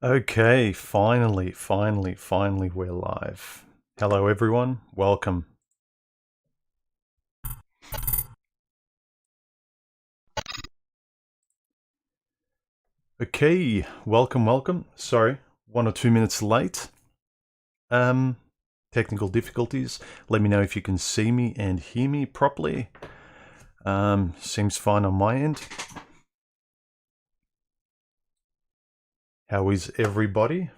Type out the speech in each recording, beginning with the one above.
Okay, finally we're live. Hello everyone, welcome. Okay, welcome. Sorry, 1 or 2 minutes late. Technical difficulties. Let me know if you can see me and hear me properly. Seems fine on my end. How is everybody?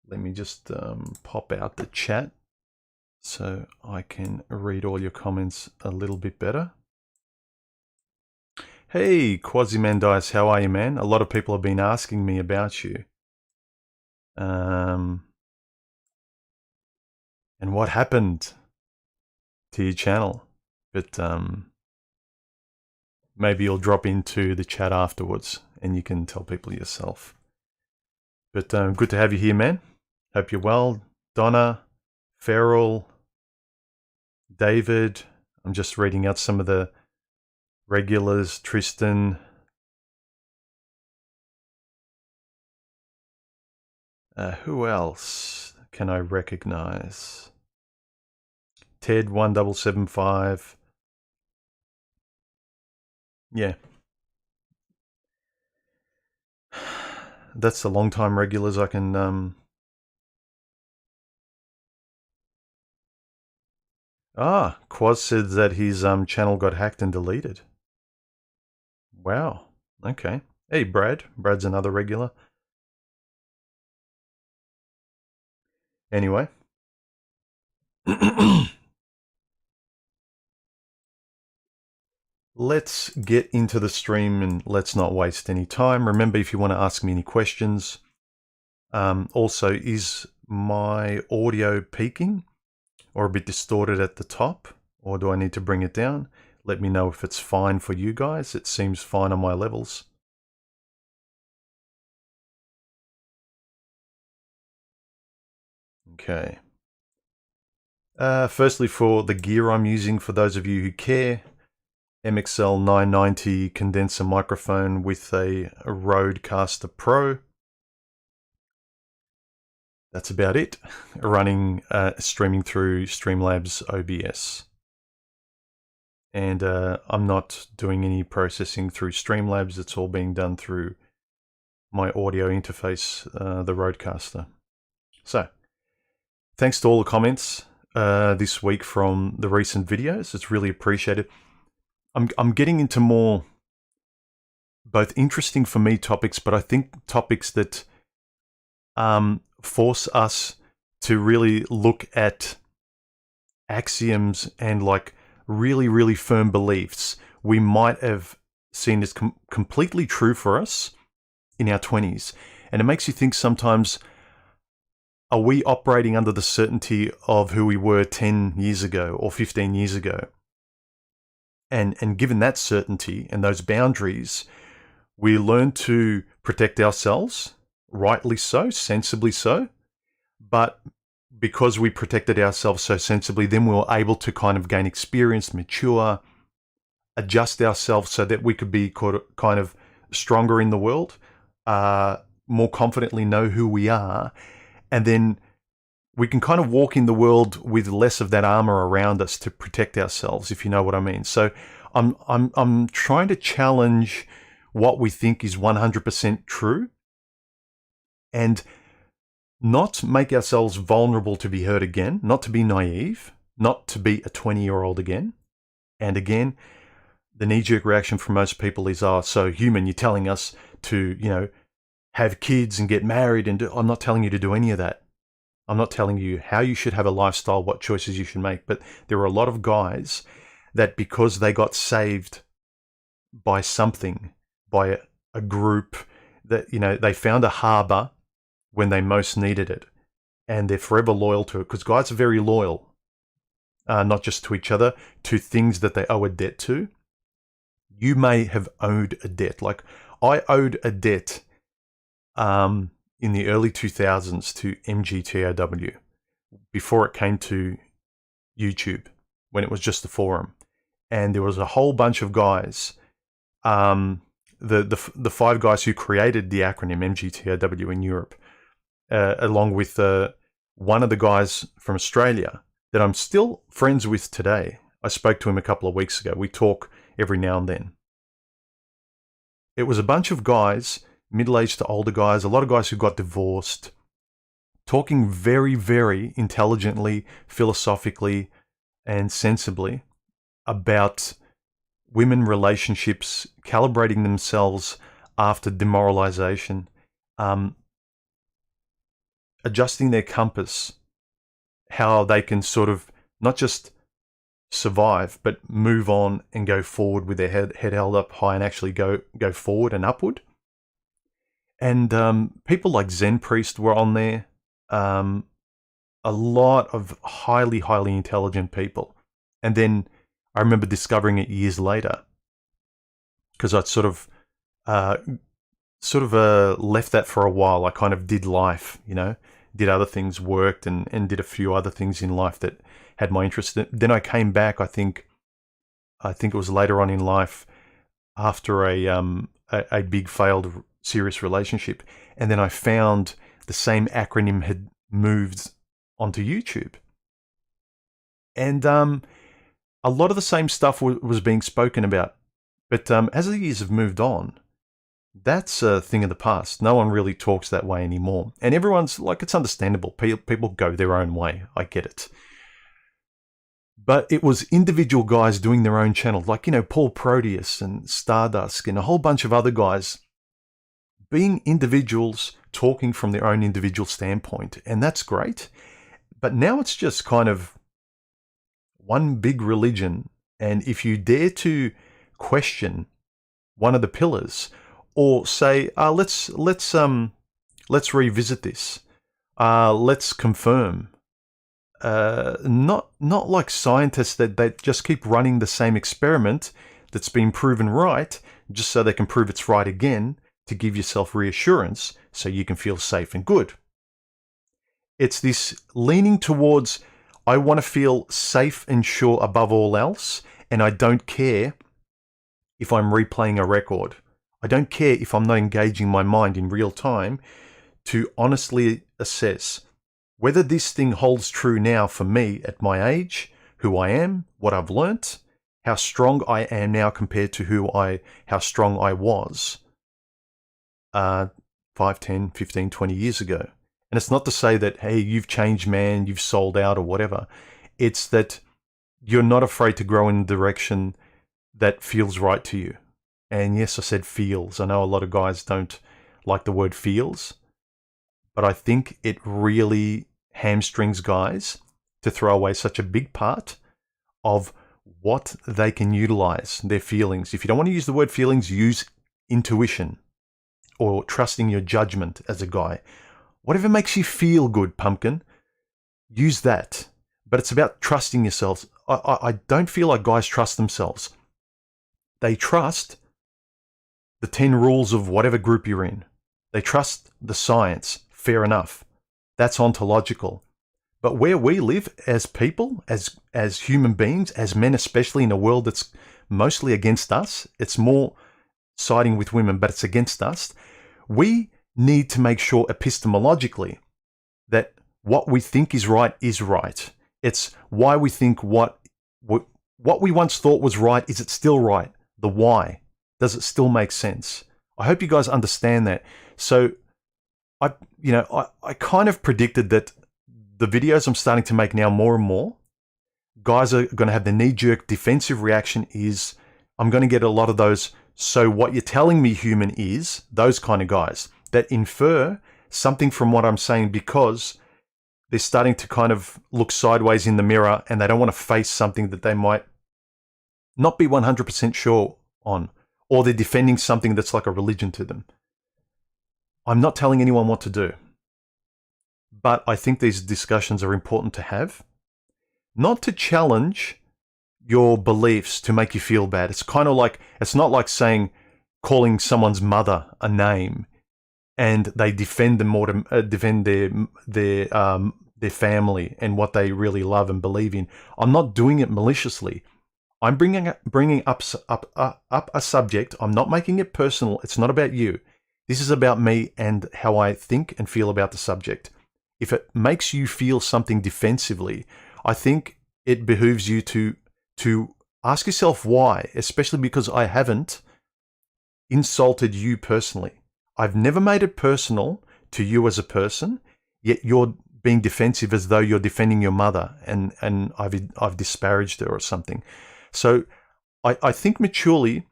Let me just pop out the chat so I can read all your comments a little bit better. Hey, Quasimandice, how are you, man? A lot of people have been asking me about you. And what happened to your channel? But maybe you'll drop into the chat afterwards and you can tell people yourself. But good to have you here, man. Hope you're well. Donna, Farrell, David. I'm just reading out some of the regulars. Tristan. Who else can I recognize? Ted 1775. Yeah. That's the long time regulars. I can Quaz said that his channel got hacked and deleted. Wow. Okay. Hey, Brad. Brad's another regular. Anyway. Let's get into the stream and let's not waste any time. Remember, if you want to ask me any questions. Also, is my audio peaking or a bit distorted at the top? Or do I need to bring it down? Let me know if it's fine for you guys. It seems fine on my levels. Okay. Firstly, for the gear I'm using, for those of you who care, MXL 990 condenser microphone with a Rodecaster Pro. That's about it. Running, streaming through Streamlabs OBS. And I'm not doing any processing through Streamlabs. It's all being done through my audio interface, the Rodecaster. So, thanks to all the comments this week from the recent videos. It's really appreciated. I'm getting into more both interesting for me topics, but I think topics that force us to really look at axioms and like really firm beliefs we might have seen as completely true for us in our 20s. And it makes you think sometimes, are we operating under the certainty of who we were 10 years ago or 15 years ago? And given that certainty and those boundaries, we learn to protect ourselves, rightly so, sensibly so. But because we protected ourselves so sensibly, then we were able to kind of gain experience, mature, adjust ourselves so that we could be kind of stronger in the world, more confidently know who we are, and then we can kind of walk in the world with less of that armor around us to protect ourselves, if you know what I mean. So I'm trying to challenge what we think is 100% true and not make ourselves vulnerable to be hurt again, not to be naive, not to be a 20-year-old again. And again, the knee-jerk reaction from most people is, oh, so human, you're telling us to, you know, have kids and get married and I'm not telling you to do any of that. I'm not telling you how you should have a lifestyle, what choices you should make. But there are a lot of guys that because they got saved by something, by a group, that, you know, they found a harbor when they most needed it. And they're forever loyal to it, because guys are very loyal, not just to each other, to things that they owe a debt to. You may have owed a debt. Like, I owed a debt in the early 2000s to MGTOW, before it came to YouTube, when it was just a forum. And there was a whole bunch of guys the five guys who created the acronym MGTOW in Europe, along with one of the guys from Australia that I'm still friends with today. I spoke to him a couple of weeks ago. We talk every now and then. It was a bunch of guys, middle-aged to older guys, a lot of guys who got divorced, talking very, very intelligently, philosophically, and sensibly about women relationships, calibrating themselves after demoralization, adjusting their compass, how they can sort of not just survive, but move on and go forward with their head held up high and actually go forward and upward. And people like Zen Priest were on there. A lot of highly, highly intelligent people. And then I remember discovering it years later, because I'd sort of left that for a while. I kind of did life, did other things, worked and did a few other things in life that had my interest. Then I came back, I think it was later on in life, after a big failed serious relationship. And then I found the same acronym had moved onto YouTube. And a lot of the same stuff was being spoken about. But as the years have moved on, that's a thing of the past. No one really talks that way anymore. And everyone's like, it's understandable. People go their own way. I get it. But it was individual guys doing their own channels, like, Paul Proteus and Stardust and a whole bunch of other guys being individuals talking from their own individual standpoint. And that's great. But now it's just kind of one big religion. And if you dare to question one of the pillars, or say, let's revisit this, let's confirm, not like scientists that they just keep running the same experiment that's been proven right, just so they can prove it's right again, to give yourself reassurance so you can feel safe and good. It's this leaning towards, I want to feel safe and sure above all else, and I don't care if I'm replaying a record. I don't care if I'm not engaging my mind in real time to honestly assess whether this thing holds true now for me at my age, who I am, what I've learnt, how strong I am now compared to how strong I was 5, 10, 15, 20 years ago. And it's not to say that, hey, you've changed, man, you've sold out or whatever. It's that you're not afraid to grow in the direction that feels right to you. And yes, I said feels. I know a lot of guys don't like the word feels, but I think it really hamstrings guys to throw away such a big part of what they can utilize, their feelings. If you don't want to use the word feelings, use intuition or trusting your judgment as a guy. Whatever makes you feel good, pumpkin, use that. But it's about trusting yourselves. I don't feel like guys trust themselves. They trust the 10 rules of whatever group you're in. They trust the science. Fair enough. That's ontological. But where we live as people, as human beings, as men, especially in a world that's mostly against us, it's more siding with women, but it's against us. We need to make sure epistemologically that what we think is right is right. It's why we think what we once thought was right, is it still right? The why. Does it still make sense? I hope you guys understand that. So I kind of predicted that the videos I'm starting to make now more and more, guys are going to have the knee-jerk defensive reaction is, I'm going to get a lot of those, so what you're telling me, human, is, those kind of guys that infer something from what I'm saying because they're starting to kind of look sideways in the mirror and they don't want to face something that they might not be 100% sure on, or they're defending something that's like a religion to them. I'm not telling anyone what to do, but I think these discussions are important to have, not to challenge your beliefs to make you feel bad. It's kind of like, it's not like saying, calling someone's mother a name and they defend them more to defend their family and what they really love and believe in. I'm not doing it maliciously. I'm bringing up a subject. I'm not making it personal. It's not about you. This is about me and how I think and feel about the subject. If it makes you feel something defensively, I think it behooves you to ask yourself why, especially because I haven't insulted you personally. I've never made it personal to you as a person, yet you're being defensive as though you're defending your mother and I've disparaged her or something. So I think maturely,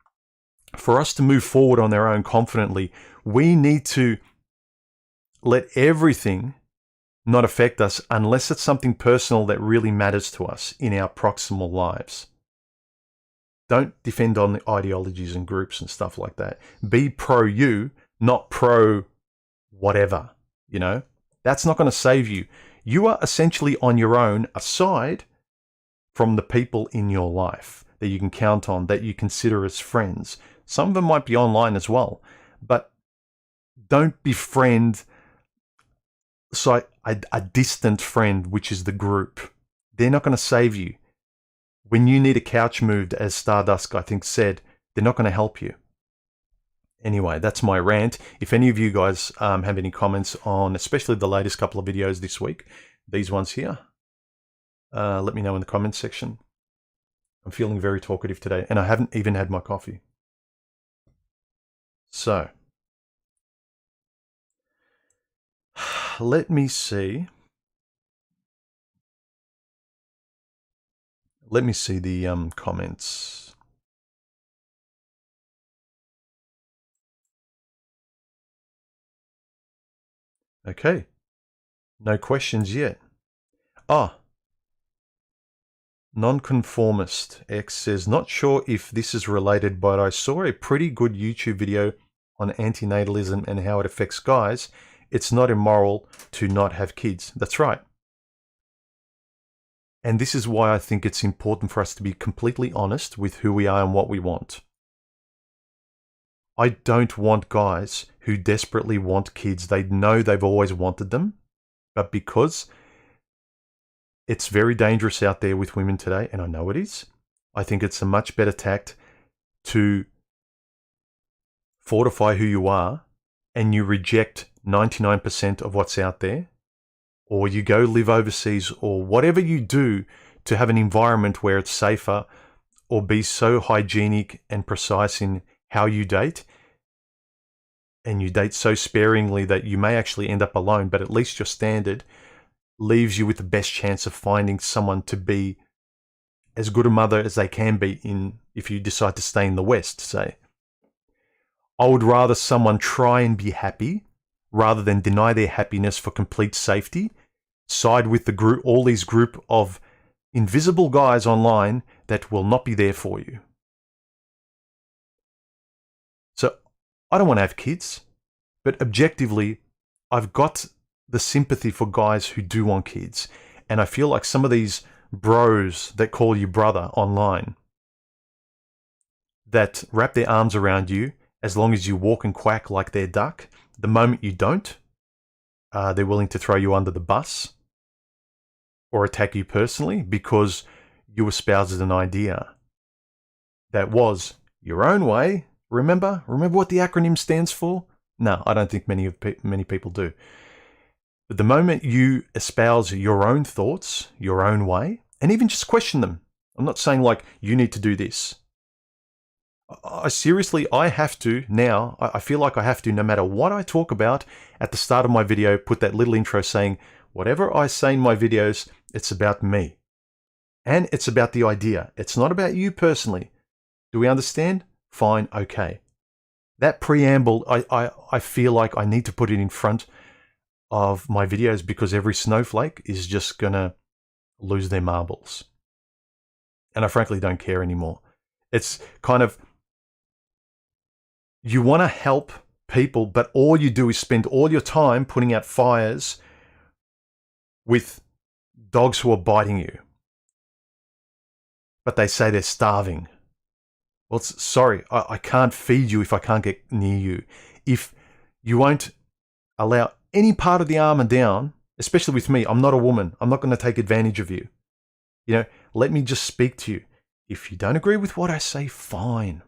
for us to move forward on our own confidently, we need to let everything not affect us unless it's something personal that really matters to us in our proximal lives. Don't defend on the ideologies and groups and stuff like that. Be pro you, not pro whatever, you know? That's not going to save you. You are essentially on your own, aside from the people in your life that you can count on, that you consider as friends. Some of them might be online as well, but don't befriend a distant friend, which is the group. They're not going to save you. When you need a couch moved, as Stardust, I think, said, they're not going to help you. Anyway, that's my rant. If any of you guys have any comments on, especially the latest couple of videos this week, these ones here, let me know in the comments section. I'm feeling very talkative today, and I haven't even had my coffee. So, let me see. Let me see the comments. Okay. No questions yet. Nonconformist X says, not sure if this is related, but I saw a pretty good YouTube video on antinatalism and how it affects guys. It's not immoral to not have kids. That's right. And this is why I think it's important for us to be completely honest with who we are and what we want. I don't want guys who desperately want kids. They know they've always wanted them, but because it's very dangerous out there with women today, and I know it is, I think it's a much better tact to fortify who you are and you reject 99% of what's out there, or you go live overseas, or whatever you do to have an environment where it's safer, or be so hygienic and precise in how you date, and you date so sparingly that you may actually end up alone, but at least your standard leaves you with the best chance of finding someone to be as good a mother as they can be if you decide to stay in the West, say. I would rather someone try and be happy rather than deny their happiness for complete safety, side with the group, all these group of invisible guys online that will not be there for you. So I don't want to have kids, but objectively, I've got the sympathy for guys who do want kids. And I feel like some of these bros that call you brother online, that wrap their arms around you as long as you walk and quack like their duck, the moment you don't, they're willing to throw you under the bus or attack you personally because you espoused an idea that was your own way. Remember what the acronym stands for? No, I don't think many people do. But the moment you espouse your own thoughts, your own way, and even just question them, I'm not saying like, you need to do this. I have to now, I feel like I have to, no matter what I talk about, at the start of my video, put that little intro saying, whatever I say in my videos, it's about me. And it's about the idea. It's not about you personally. Do we understand? Fine, okay. That preamble, I feel like I need to put it in front of my videos because every snowflake is just gonna lose their marbles. And I frankly don't care anymore. It's kind of, you want to help people, but all you do is spend all your time putting out fires with dogs who are biting you. But they say they're starving. Well, sorry, I can't feed you if I can't get near you. If you won't allow any part of the armor down, especially with me, I'm not a woman. I'm not going to take advantage of you. You know, let me just speak to you. If you don't agree with what I say, fine.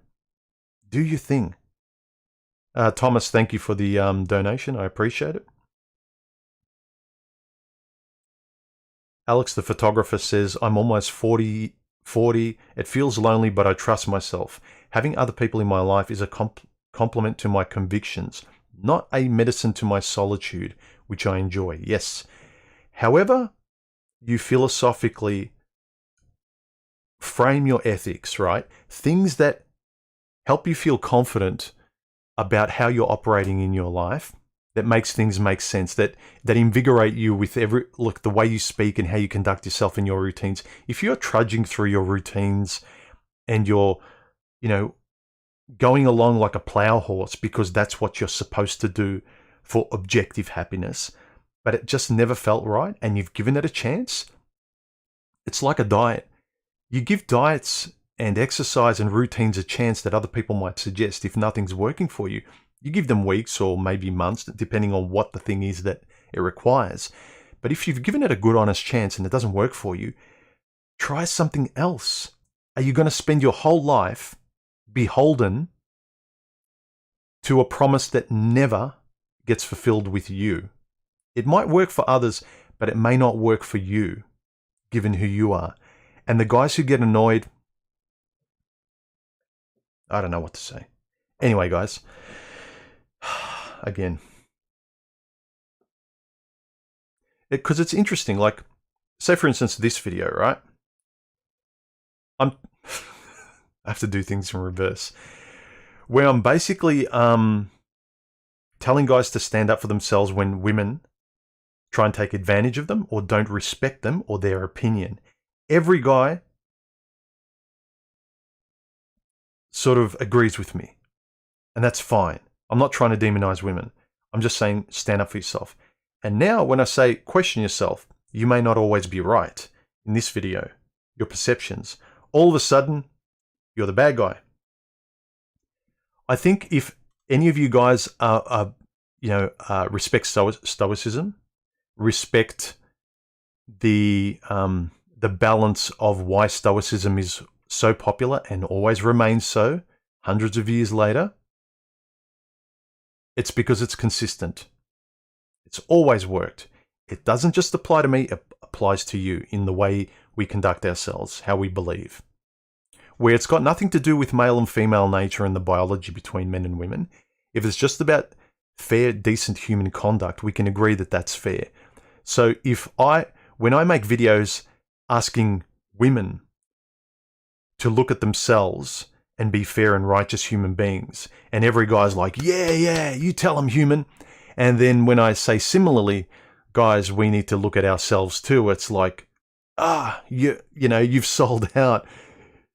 Do your thing. Thomas, thank you for the donation. I appreciate it. Alex, the photographer, says, I'm almost 40. It feels lonely, but I trust myself. Having other people in my life is a complement to my convictions, not a medicine to my solitude, which I enjoy. Yes. However, you philosophically frame your ethics, right? Things that help you feel confident about how you're operating in your life, that makes things make sense, that invigorate you with the way you speak and how you conduct yourself in your routines. If you're trudging through your routines and you're, going along like a plow horse because that's what you're supposed to do for objective happiness, but it just never felt right and you've given it a chance, it's like a diet. You give diets and exercise and routines a chance that other people might suggest. If nothing's working for you, you give them weeks or maybe months, depending on what the thing is that it requires. But if you've given it a good, honest chance and it doesn't work for you, try something else. Are you going to spend your whole life beholden to a promise that never gets fulfilled with you? It might work for others, but it may not work for you, given who you are. And the guys who get annoyed, I don't know what to say. Anyway, guys, again, because it's interesting. Like, say for instance, this video, right? I have to do things in reverse, where I'm basically telling guys to stand up for themselves when women try and take advantage of them or don't respect them or their opinion. Every guy sort of agrees with me, and that's fine. I'm not trying to demonize women. I'm just saying stand up for yourself. And now when I say question yourself, you may not always be right. In this video, your perceptions, all of a sudden, you're the bad guy. I think if any of you guys respect stoicism, respect the balance of why stoicism is so popular and always remains so hundreds of years later, it's because it's consistent. It's always worked. It doesn't just apply to me, it applies to you in the way we conduct ourselves, how we believe. Where it's got nothing to do with male and female nature and the biology between men and women. If it's just about fair, decent human conduct, we can agree that that's fair. So when I make videos asking women to look at themselves and be fair and righteous human beings, and every guy's like, yeah, you tell them, human. And then when I say similarly, guys, we need to look at ourselves too, it's like, you've sold out.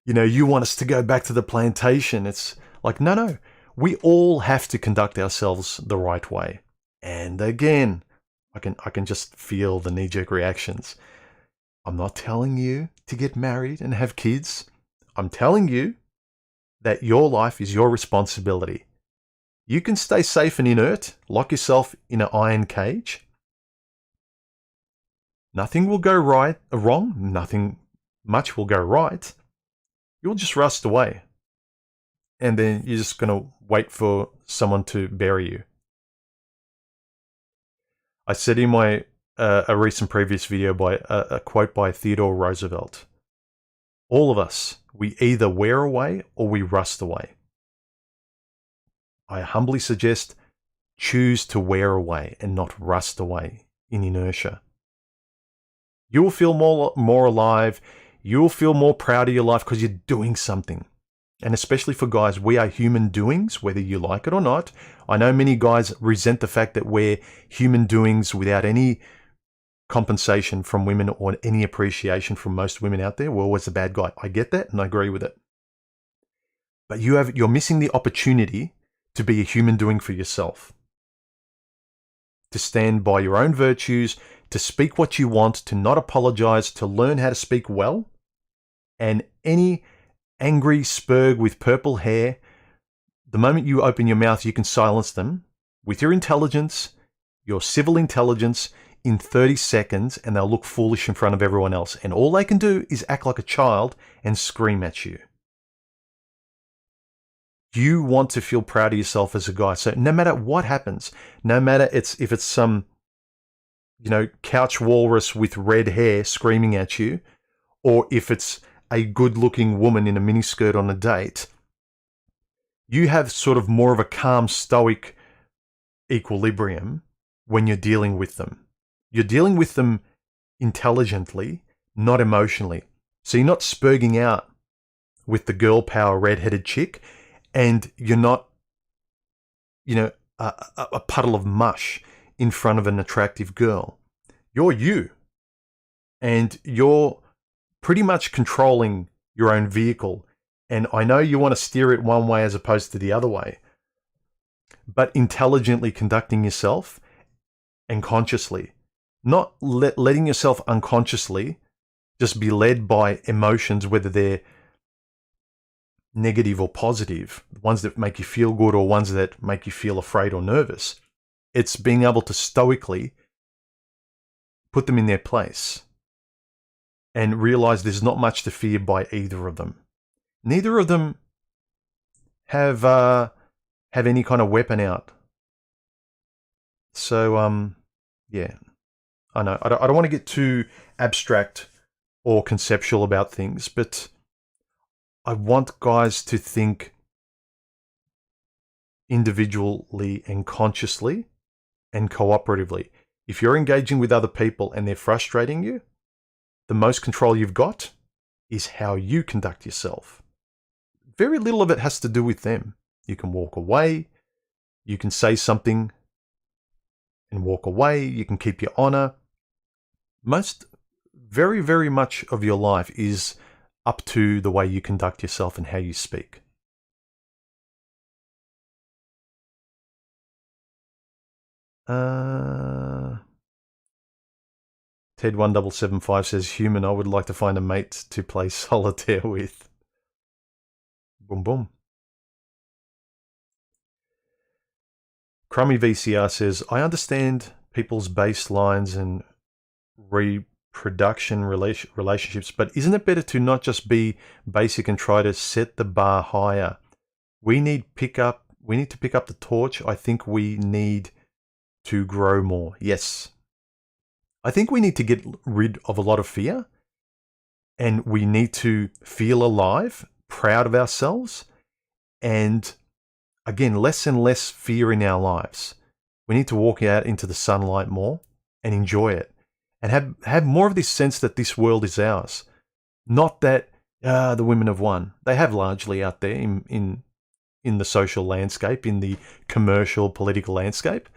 You want us to go back to the plantation. It's like, no. We all have to conduct ourselves the right way. And again, I can just feel the knee-jerk reactions. I'm not telling you to get married and have kids. I'm telling you that your life is your responsibility. You can stay safe and inert, lock yourself in an iron cage. Nothing will go wrong. Nothing much will go right. You'll just rust away. And then you're just going to wait for someone to bury you. I said in my a recent previous video by a quote by Theodore Roosevelt, all of us, we either wear away or we rust away. I humbly suggest choose to wear away and not rust away in inertia. You will feel more alive. You will feel more proud of your life because you're doing something. And especially for guys, we are human doings, whether you like it or not. I know many guys resent the fact that we're human doings without any compensation from women or any appreciation from most women out there. We're always the bad guy. I get that and I agree with it. But you're missing the opportunity to be a human doing for yourself. To stand by your own virtues, to speak what you want, to not apologize, to learn how to speak well. And any angry spurg with purple hair, the moment you open your mouth, you can silence them with your intelligence, your civil intelligence, in 30 seconds and they'll look foolish in front of everyone else. And all they can do is act like a child and scream at you. You want to feel proud of yourself as a guy. So no matter what happens, no matter if it's some, couch walrus with red hair screaming at you, or if it's a good-looking woman in a miniskirt on a date, you have sort of more of a calm, stoic equilibrium when you're dealing with them. You're dealing with them intelligently, not emotionally. So you're not spurging out with the girl power redheaded chick, and you're not, a puddle of mush in front of an attractive girl. You're you. And you're pretty much controlling your own vehicle. And I know you want to steer it one way as opposed to the other way, but intelligently conducting yourself and consciously, not letting yourself unconsciously just be led by emotions, whether they're negative or positive, ones that make you feel good or ones that make you feel afraid or nervous. It's being able to stoically put them in their place and realize there's not much to fear by either of them. Neither of them have any kind of weapon out. So, yeah, I know. I don't want to get too abstract or conceptual about things, but I want guys to think individually and consciously and cooperatively. If you're engaging with other people and they're frustrating you, the most control you've got is how you conduct yourself. Very little of it has to do with them. You can walk away. You can say something and walk away. You can keep your honor. Very, very much of your life is up to the way you conduct yourself and how you speak. Ted1775 says, human, I would like to find a mate to play solitaire with. Boom, boom. Crummy VCR says, I understand people's baselines and reproduction relationships, but isn't it better to not just be basic and try to set the bar higher? We need to pick up the torch. I think we need to grow more. Yes. I think we need to get rid of a lot of fear, and we need to feel alive, proud of ourselves, and again, less and less fear in our lives. We need to walk out into the sunlight more and enjoy it, and have more of this sense that this world is ours. Not that the women have won. They have largely out there in the social landscape, in the commercial political landscape.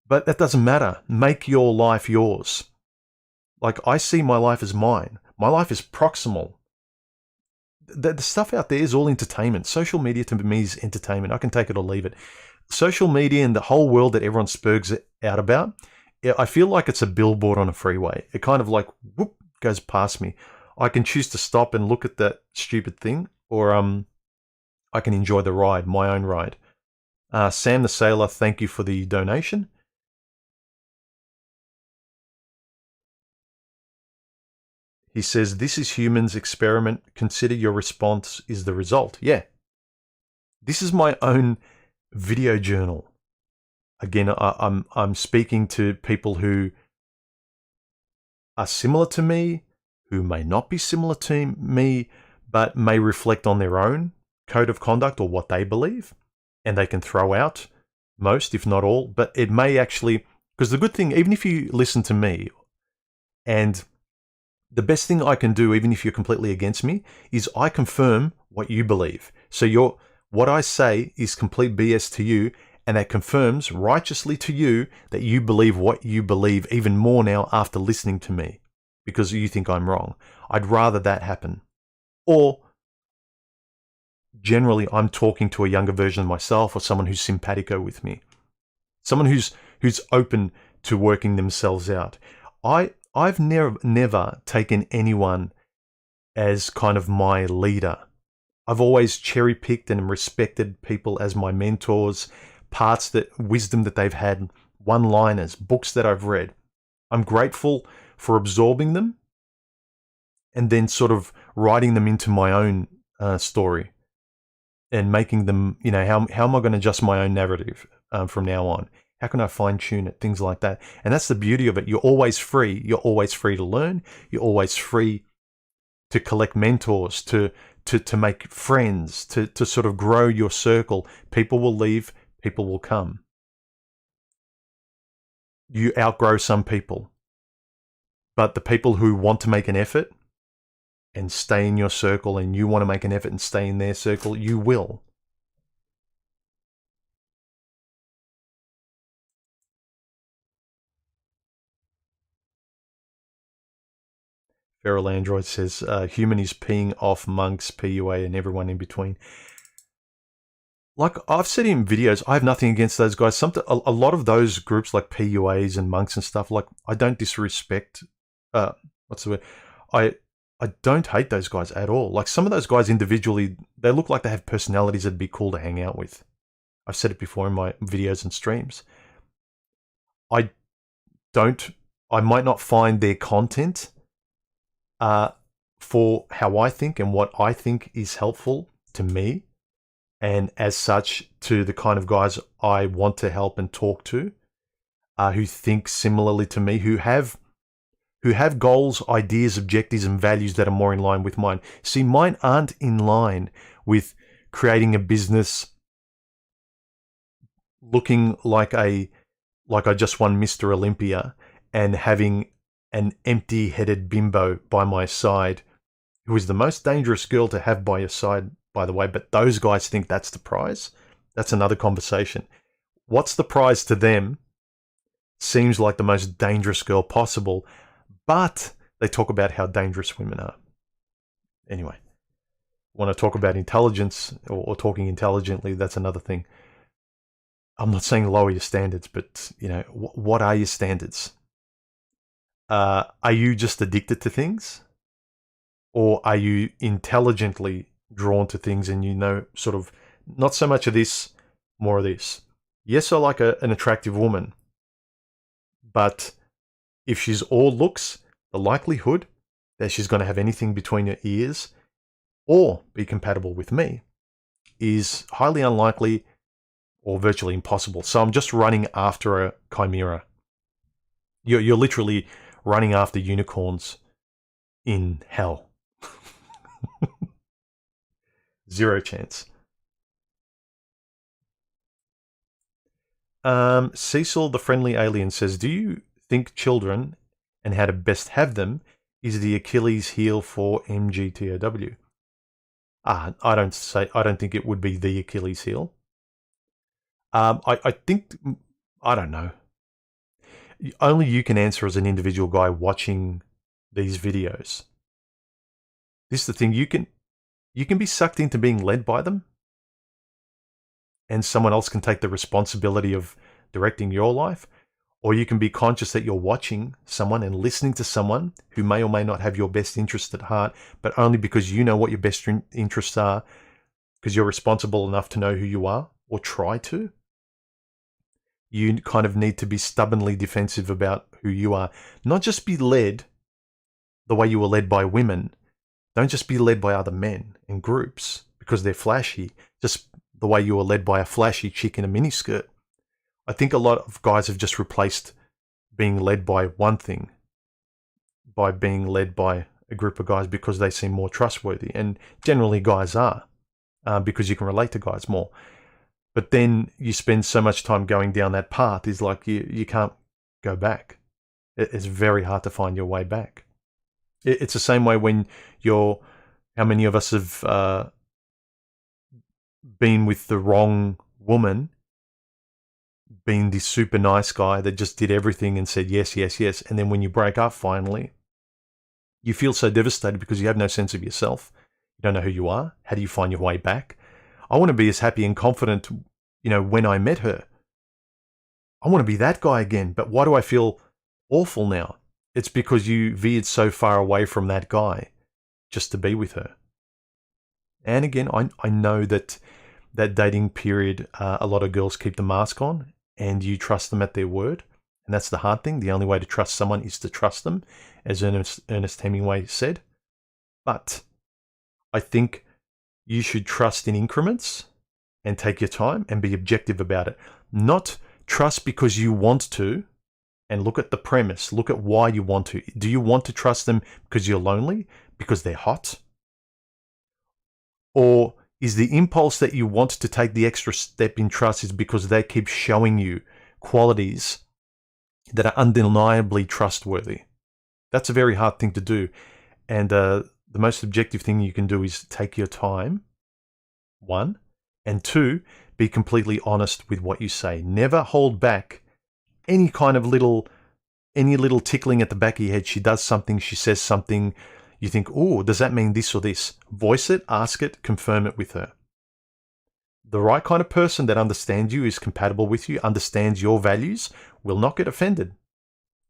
But that doesn't matter. Make your life yours. Like, I see my life as mine. My life is proximal. The stuff out there is all entertainment. Social media to me is entertainment. I can take it or leave it. Social media and the whole world that everyone spurgs out about, I feel like it's a billboard on a freeway. It kind of like, whoop, goes past me. I can choose to stop and look at that stupid thing, or I can enjoy the ride, my own ride. Sam the Sailor, thank you for the donation. He says, this is humans' experiment. Consider your response is the result. Yeah. This is my own video journal. Again, I'm speaking to people who are similar to me, who may not be similar to me, but may reflect on their own code of conduct or what they believe. And they can throw out most, if not all, but it may actually, because the good thing, even if you listen to me, and the best thing I can do, even if you're completely against me, is I confirm what you believe. So what I say is complete BS to you, and that confirms righteously to you that you believe what you believe even more now after listening to me, because you think I'm wrong. I'd rather that happen. Or generally I'm talking to a younger version of myself, or someone who's simpatico with me. Someone who's open to working themselves out. I've never taken anyone as kind of my leader. I've always cherry-picked and respected people as my mentors, wisdom that they've had, one-liners, books that I've read. I'm grateful for absorbing them and then sort of writing them into my own story and making them, how am I going to adjust my own narrative from now on? How can I fine tune it? Things like that. And that's the beauty of it. You're always free. You're always free to learn. You're always free to collect mentors, to make friends, to sort of grow your circle. People will leave, people will come. You outgrow some people. But the people who want to make an effort and stay in your circle, and you want to make an effort and stay in their circle, you will. Feral Android says, human is peeing off monks, PUA, and everyone in between. Like I've said in videos, I have nothing against those guys. A lot of those groups like PUAs and monks and stuff, like I don't disrespect, what's the word? I don't hate those guys at all. Like some of those guys individually, they look like they have personalities that'd be cool to hang out with. I've said it before in my videos and streams. I might not find their content for how I think and what I think is helpful to me, and as such to the kind of guys I want to help and talk to, who think similarly to me, who have goals, ideas, objectives, and values that are more in line with mine. See, mine aren't in line with creating a business looking like I just won Mr. Olympia and having an empty-headed bimbo by my side, who is the most dangerous girl to have by your side, by the way, but those guys think that's the prize. That's another conversation. What's the prize to them seems like the most dangerous girl possible, but they talk about how dangerous women are. Anyway, want to talk about intelligence or talking intelligently, that's another thing. I'm not saying lower your standards, but, what are your standards? Are you just addicted to things? Or are you intelligently drawn to things and sort of, not so much of this, more of this? Yes, I like an attractive woman, but if she's all looks, the likelihood that she's going to have anything between her ears or be compatible with me is highly unlikely or virtually impossible. So I'm just running after a chimera. You're literally running after unicorns in hell. Zero chance. Cecil the Friendly Alien says, do you think children and how to best have them is the Achilles heel for MGTOW? I don't think it would be the Achilles heel. I think, I don't know. Only you can answer as an individual guy watching these videos. This is the thing, you can be sucked into being led by them, and someone else can take the responsibility of directing your life, or you can be conscious that you're watching someone and listening to someone who may or may not have your best interest at heart, but only because you know what your best interests are, because you're responsible enough to know who you are, or try to. You kind of need to be stubbornly defensive about who you are. Not just be led the way you were led by women. Don't just be led by other men and groups because they're flashy. Just the way you were led by a flashy chick in a miniskirt. I think a lot of guys have just replaced being led by one thing by being led by a group of guys because they seem more trustworthy. And generally guys are, because you can relate to guys more. But then you spend so much time going down that path, is like you can't go back. It's very hard to find your way back. It's the same way when how many of us have been with the wrong woman, been this super nice guy that just did everything and said yes, yes, yes. And then when you break up finally, you feel so devastated because you have no sense of yourself. You don't know who you are. How do you find your way back? I want to be as happy and confident, when I met her. I want to be that guy again. But why do I feel awful now? It's because you veered so far away from that guy just to be with her. And again, I know that dating period, a lot of girls keep the mask on and you trust them at their word. And that's the hard thing. The only way to trust someone is to trust them, as Ernest Hemingway said. But I think you should trust in increments and take your time and be objective about it. Not trust because you want to, and look at the premise. Look at why you want to. Do you want to trust them because you're lonely? Because they're hot? Or is the impulse that you want to take the extra step in trust is because they keep showing you qualities that are undeniably trustworthy? That's a very hard thing to do. And the most objective thing you can do is take your time, one, and two, be completely honest with what you say. Never hold back any kind of little tickling at the back of your head. She does something, she says something, you think, oh, does that mean this or this? Voice it, ask it, confirm it with her. The right kind of person that understands you, is compatible with you, understands your values, will not get offended.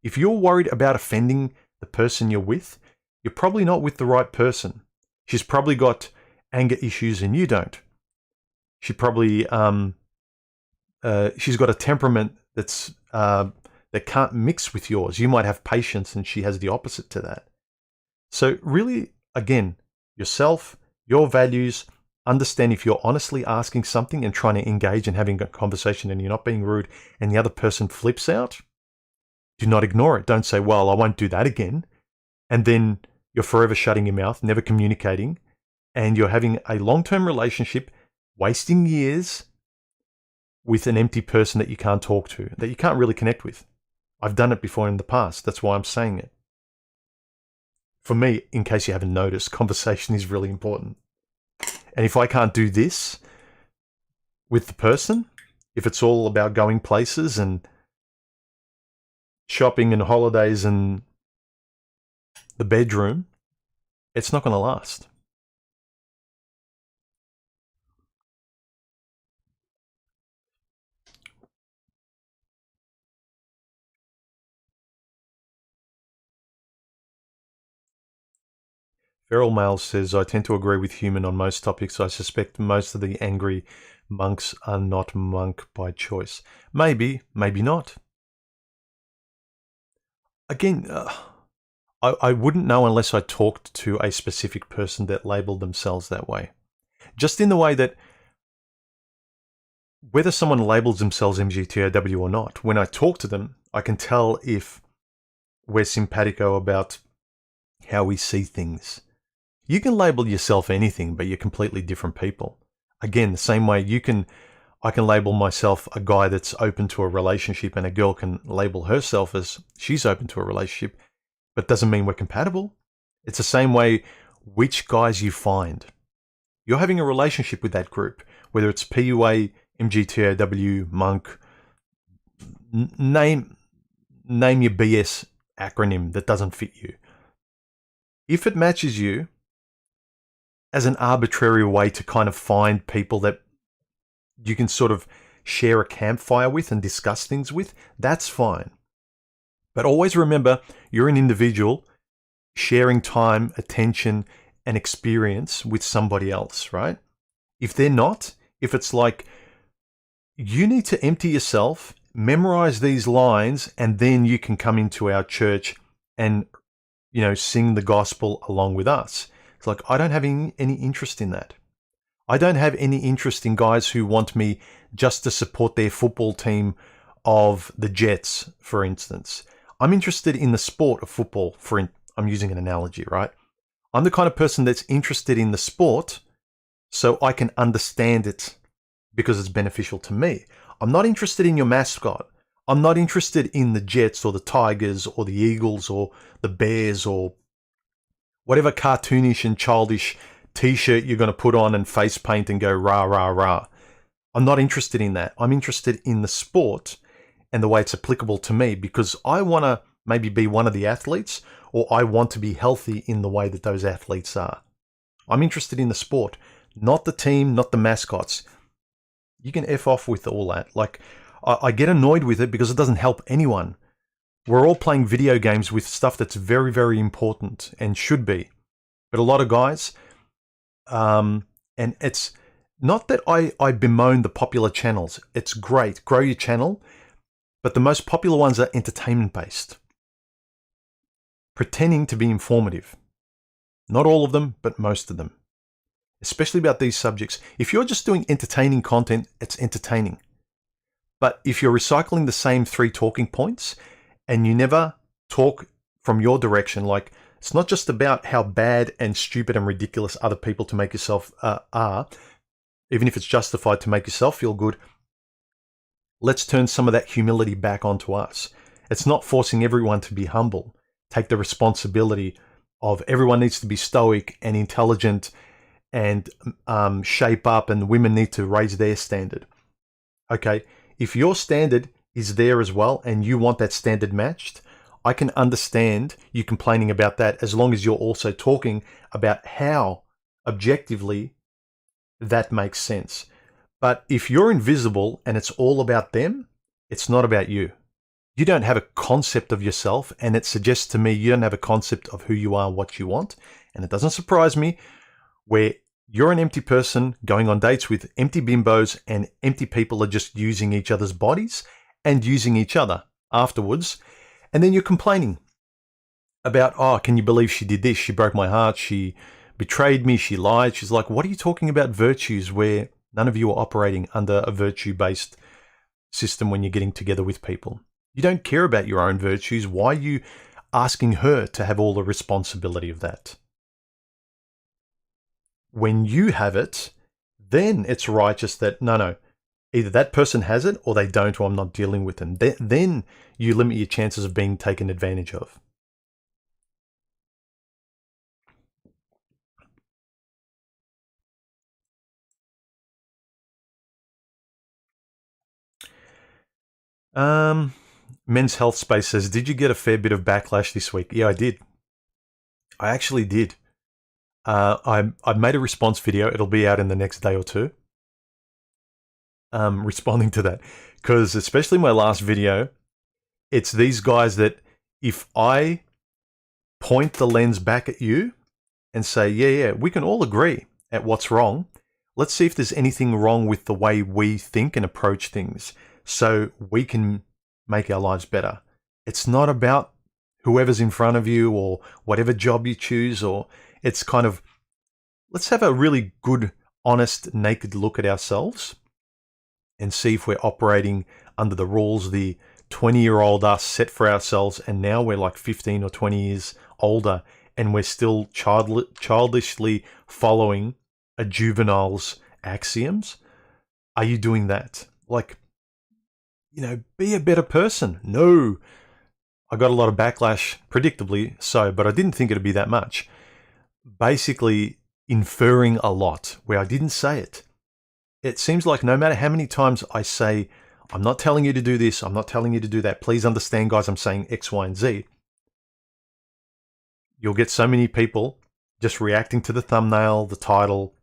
If you're worried about offending the person you're with, you're probably not with the right person. She's probably got anger issues and you don't. She probably she's got a temperament that's that can't mix with yours. You might have patience and she has the opposite to that. So really, again, yourself, your values, understand if you're honestly asking something and trying to engage and having a conversation and you're not being rude and the other person flips out, do not ignore it. Don't say, well, I won't do that again. And then you're forever shutting your mouth, never communicating, and you're having a long-term relationship, wasting years with an empty person that you can't talk to, that you can't really connect with. I've done it before in the past. That's why I'm saying it. For me, in case you haven't noticed, conversation is really important. And if I can't do this with the person, if it's all about going places and shopping and holidays and the bedroom, it's not going to last. Feral Male says, I tend to agree with Human on most topics. I suspect most of the angry monks are not monk by choice. Maybe, maybe not. Again, I wouldn't know unless I talked to a specific person that labeled themselves that way. Just in the way that whether someone labels themselves MGTOW or not, when I talk to them, I can tell if we're simpatico about how we see things. You can label yourself anything, but you're completely different people. Again, the same way I can label myself a guy that's open to a relationship, and a girl can label herself as she's open to a relationship, but doesn't mean we're compatible. It's the same way which guys you find. You're having a relationship with that group, whether it's PUA, MGTOW, monk, name your BS acronym that doesn't fit you. If it matches you as an arbitrary way to kind of find people that you can sort of share a campfire with and discuss things with, that's fine. But always remember, you're an individual sharing time, attention, and experience with somebody else, right? If they're not, if it's like, you need to empty yourself, memorize these lines, and then you can come into our church and, sing the gospel along with us. It's like, I don't have any interest in that. I don't have any interest in guys who want me just to support their football team of the Jets, for instance. I'm interested in the sport of football. I'm using an analogy, right? I'm the kind of person that's interested in the sport so I can understand it because it's beneficial to me. I'm not interested in your mascot. I'm not interested in the Jets or the Tigers or the Eagles or the Bears or whatever cartoonish and childish t-shirt you're going to put on and face paint and go rah, rah, rah. I'm not interested in that. I'm interested in the sport and the way it's applicable to me, because I want to maybe be one of the athletes, or I want to be healthy in the way that those athletes are. I'm interested in the sport, not the team, not the mascots. You can F off with all that. Like, I get annoyed with it because it doesn't help anyone. We're all playing video games with stuff that's very, very important and should be. But a lot of guys, and it's not that I bemoan the popular channels. It's great. Grow your channel. But the most popular ones are entertainment-based, pretending to be informative. Not all of them, but most of them. Especially about these subjects. If you're just doing entertaining content, it's entertaining. But if you're recycling the same 3 talking points and you never talk from your direction, like it's not just about how bad and stupid and ridiculous other people to make yourself are, even if it's justified to make yourself feel good, let's turn some of that humility back onto us. It's not forcing everyone to be humble. Take the responsibility of everyone needs to be stoic and intelligent and shape up, and women need to raise their standard. Okay, if your standard is there as well and you want that standard matched, I can understand you complaining about that as long as you're also talking about how objectively that makes sense. But if you're invisible and it's all about them, it's not about you. You don't have a concept of yourself, and it suggests to me you don't have a concept of who you are, what you want. And it doesn't surprise me where you're an empty person going on dates with empty bimbos, and empty people are just using each other's bodies and using each other afterwards. And then you're complaining about, oh, can you believe she did this? She broke my heart. She betrayed me. She lied. She's like, what are you talking about virtues where none of you are operating under a virtue-based system when you're getting together with people? You don't care about your own virtues. Why are you asking her to have all the responsibility of that? When you have it, then it's righteous that, no, either that person has it or they don't, or I'm not dealing with them. Then you limit your chances of being taken advantage of. Men's Health Space says, did you get a fair bit of backlash this week? Yeah, I did. I actually did. I made a response video. It'll be out in the next day or two. Responding to that. Because especially my last video, it's these guys that if I point the lens back at you and say, yeah, we can all agree at what's wrong. Let's see if there's anything wrong with the way we think and approach things so we can make our lives better. It's not about whoever's in front of you or whatever job you choose, or it's kind of, let's have a really good, honest, naked look at ourselves and see if we're operating under the rules the 20-year-old us set for ourselves, and now we're like 15 or 20 years older and we're still childishly following a juvenile's axioms. Are you doing that? Like, be a better person. No. I got a lot of backlash, predictably so, but I didn't think it'd be that much. Basically inferring a lot where I didn't say it. It seems like no matter how many times I say, I'm not telling you to do this, I'm not telling you to do that, please understand, guys, I'm saying X, Y, and Z, you'll get so many people just reacting to the thumbnail, the title,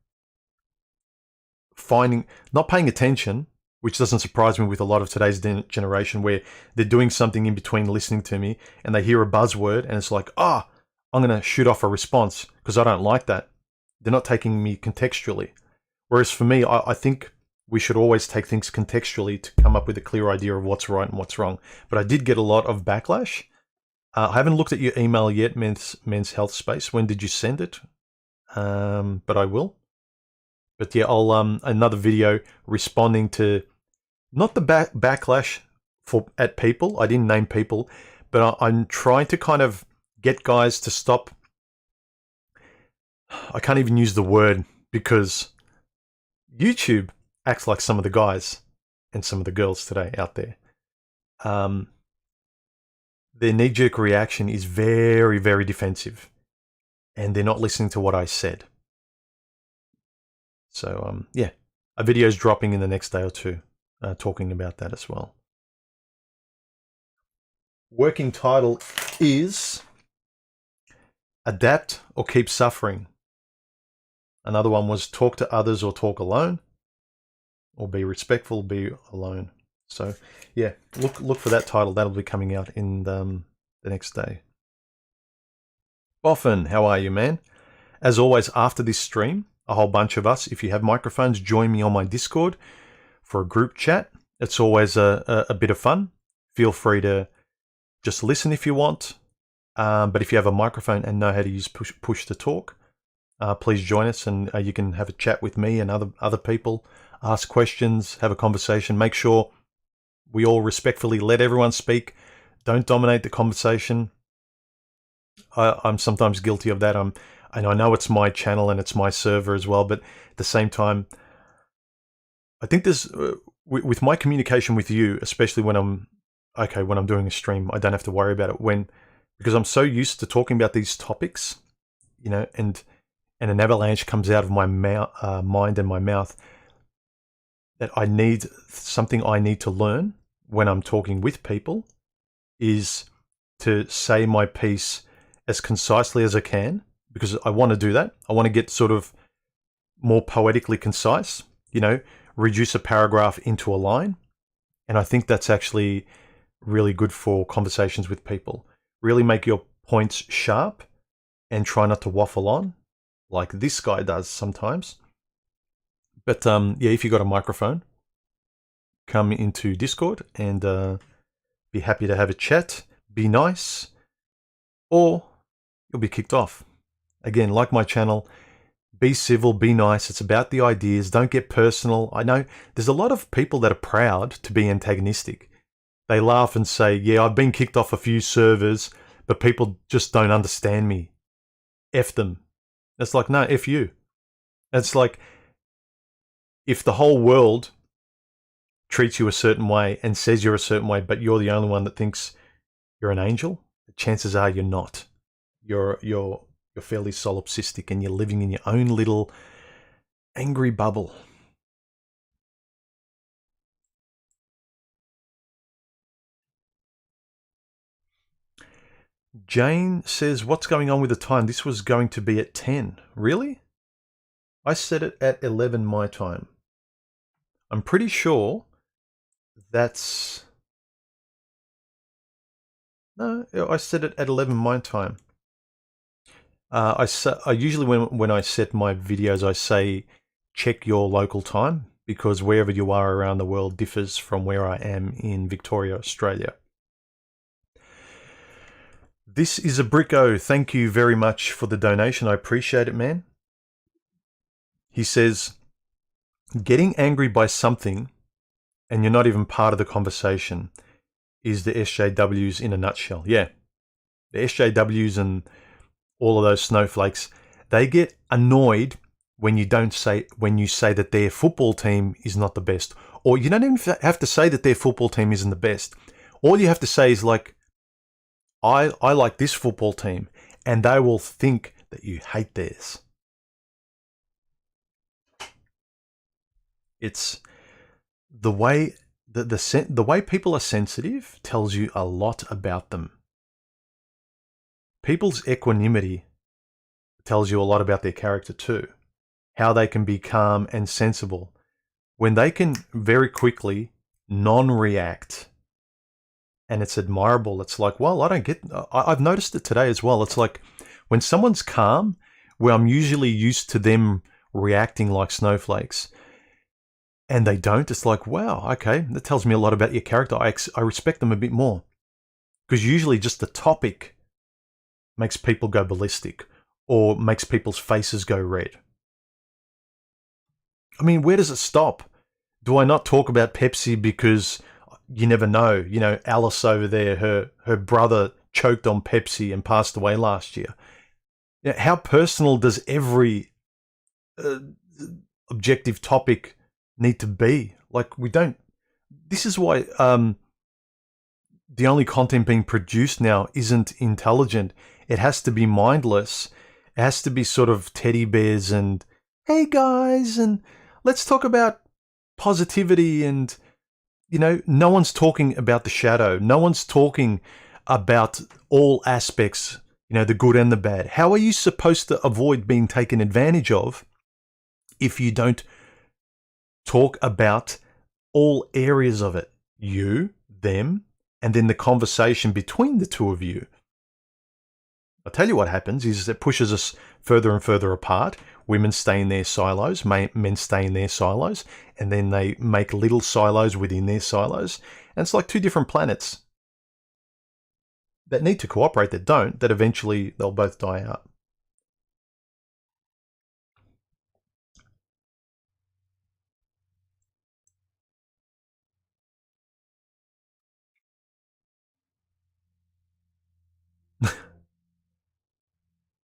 not paying attention, which doesn't surprise me with a lot of today's generation, where they're doing something in between listening to me and they hear a buzzword and it's like, I'm going to shoot off a response because I don't like that. They're not taking me contextually. Whereas for me, I think we should always take things contextually to come up with a clear idea of what's right and what's wrong. But I did get a lot of backlash. I haven't looked at your email yet, Men's Health Space. When did you send it? But I will. But yeah, I'll another video responding to not the backlash at people. I didn't name people, but I'm trying to kind of get guys to stop. I can't even use the word because YouTube acts like some of the guys and some of the girls today out there. Their knee-jerk reaction is very, very defensive, and they're not listening to what I said. So, yeah, a video's dropping in the next day or two, talking about that as well. Working title is Adapt or Keep Suffering. Another one was Talk to Others or Talk Alone, or Be Respectful, Be Alone. So, yeah, look for that title. That'll be coming out in the next day. Boffin, how are you, man? As always, after this stream, a whole bunch of us, if you have microphones, join me on my Discord for a group chat. It's always a bit of fun. feel free to just listen if you want. But if you have a microphone and know how to use push to talk, please join us, and you can have a chat with me and other people, ask questions, have a conversation. Make sure we all respectfully let everyone speak. Don't dominate the conversation. I'm sometimes guilty of that. And I know it's my channel and it's my server as well, but at the same time, I think there's with my communication with you, especially when I'm doing a stream, I don't have to worry about it because I'm so used to talking about these topics, and an avalanche comes out of my mind and my mouth, that I need to learn when I'm talking with people is to say my piece as concisely as I can, because I want to do that. I want to get sort of more poetically concise, reduce a paragraph into a line. And I think that's actually really good for conversations with people. Really make your points sharp and try not to waffle on like this guy does sometimes. But if you got a microphone, come into Discord and be happy to have a chat. Be nice, or you'll be kicked off. Again, like my channel, be civil, be nice. It's about the ideas. Don't get personal. I know there's a lot of people that are proud to be antagonistic. They laugh and say, yeah, I've been kicked off a few servers, but people just don't understand me. F them. It's like, no, F you. It's like, if the whole world treats you a certain way and says you're a certain way, but you're the only one that thinks you're an angel, chances are you're not. You're fairly solipsistic and you're living in your own little angry bubble. Jane says, what's going on with the time? This was going to be at 10. Really? I set it at 11 my time. I'm pretty sure that's... No, I set it at 11 my time. I usually, when I set my videos, I say check your local time, because wherever you are around the world differs from where I am in Victoria, Australia. This is a Bricko. Thank you very much for the donation. I appreciate it, man. He says, getting angry by something and you're not even part of the conversation is the SJWs in a nutshell. Yeah, the SJWs and all of those snowflakes, they get annoyed when you say that their football team is not the best, or you don't even have to say that their football team isn't the best. All you have to say is like, I like this football team, and they will think that you hate theirs. It's the way the way people are sensitive tells you a lot about them. People's equanimity tells you a lot about their character too. How they can be calm and sensible when they can very quickly non-react. And it's admirable. It's like, well, I've noticed it today as well. It's like when someone's calm, where I'm usually used to them reacting like snowflakes, and they don't, it's like, wow, okay, that tells me a lot about your character. I respect them a bit more. Because usually just the topic makes people go ballistic or makes people's faces go red. I mean, where does it stop? Do I not talk about Pepsi because you never know? You know, Alice over there, her brother choked on Pepsi and passed away last year. You know, how personal does every objective topic need to be? Like, we don't... This is why the only content being produced now isn't intelligent. It has to be mindless. It has to be sort of teddy bears and, hey guys, and let's talk about positivity, and, you know, no one's talking about the shadow. No one's talking about all aspects, you know, the good and the bad. How are you supposed to avoid being taken advantage of if you don't talk about all areas of it? You, them, and then the conversation between the two of you. I'll tell you what happens is it pushes us further and further apart. Women stay in their silos, men stay in their silos, and then they make little silos within their silos. And it's like two different planets. that need to cooperate that don't, that eventually they'll both die out.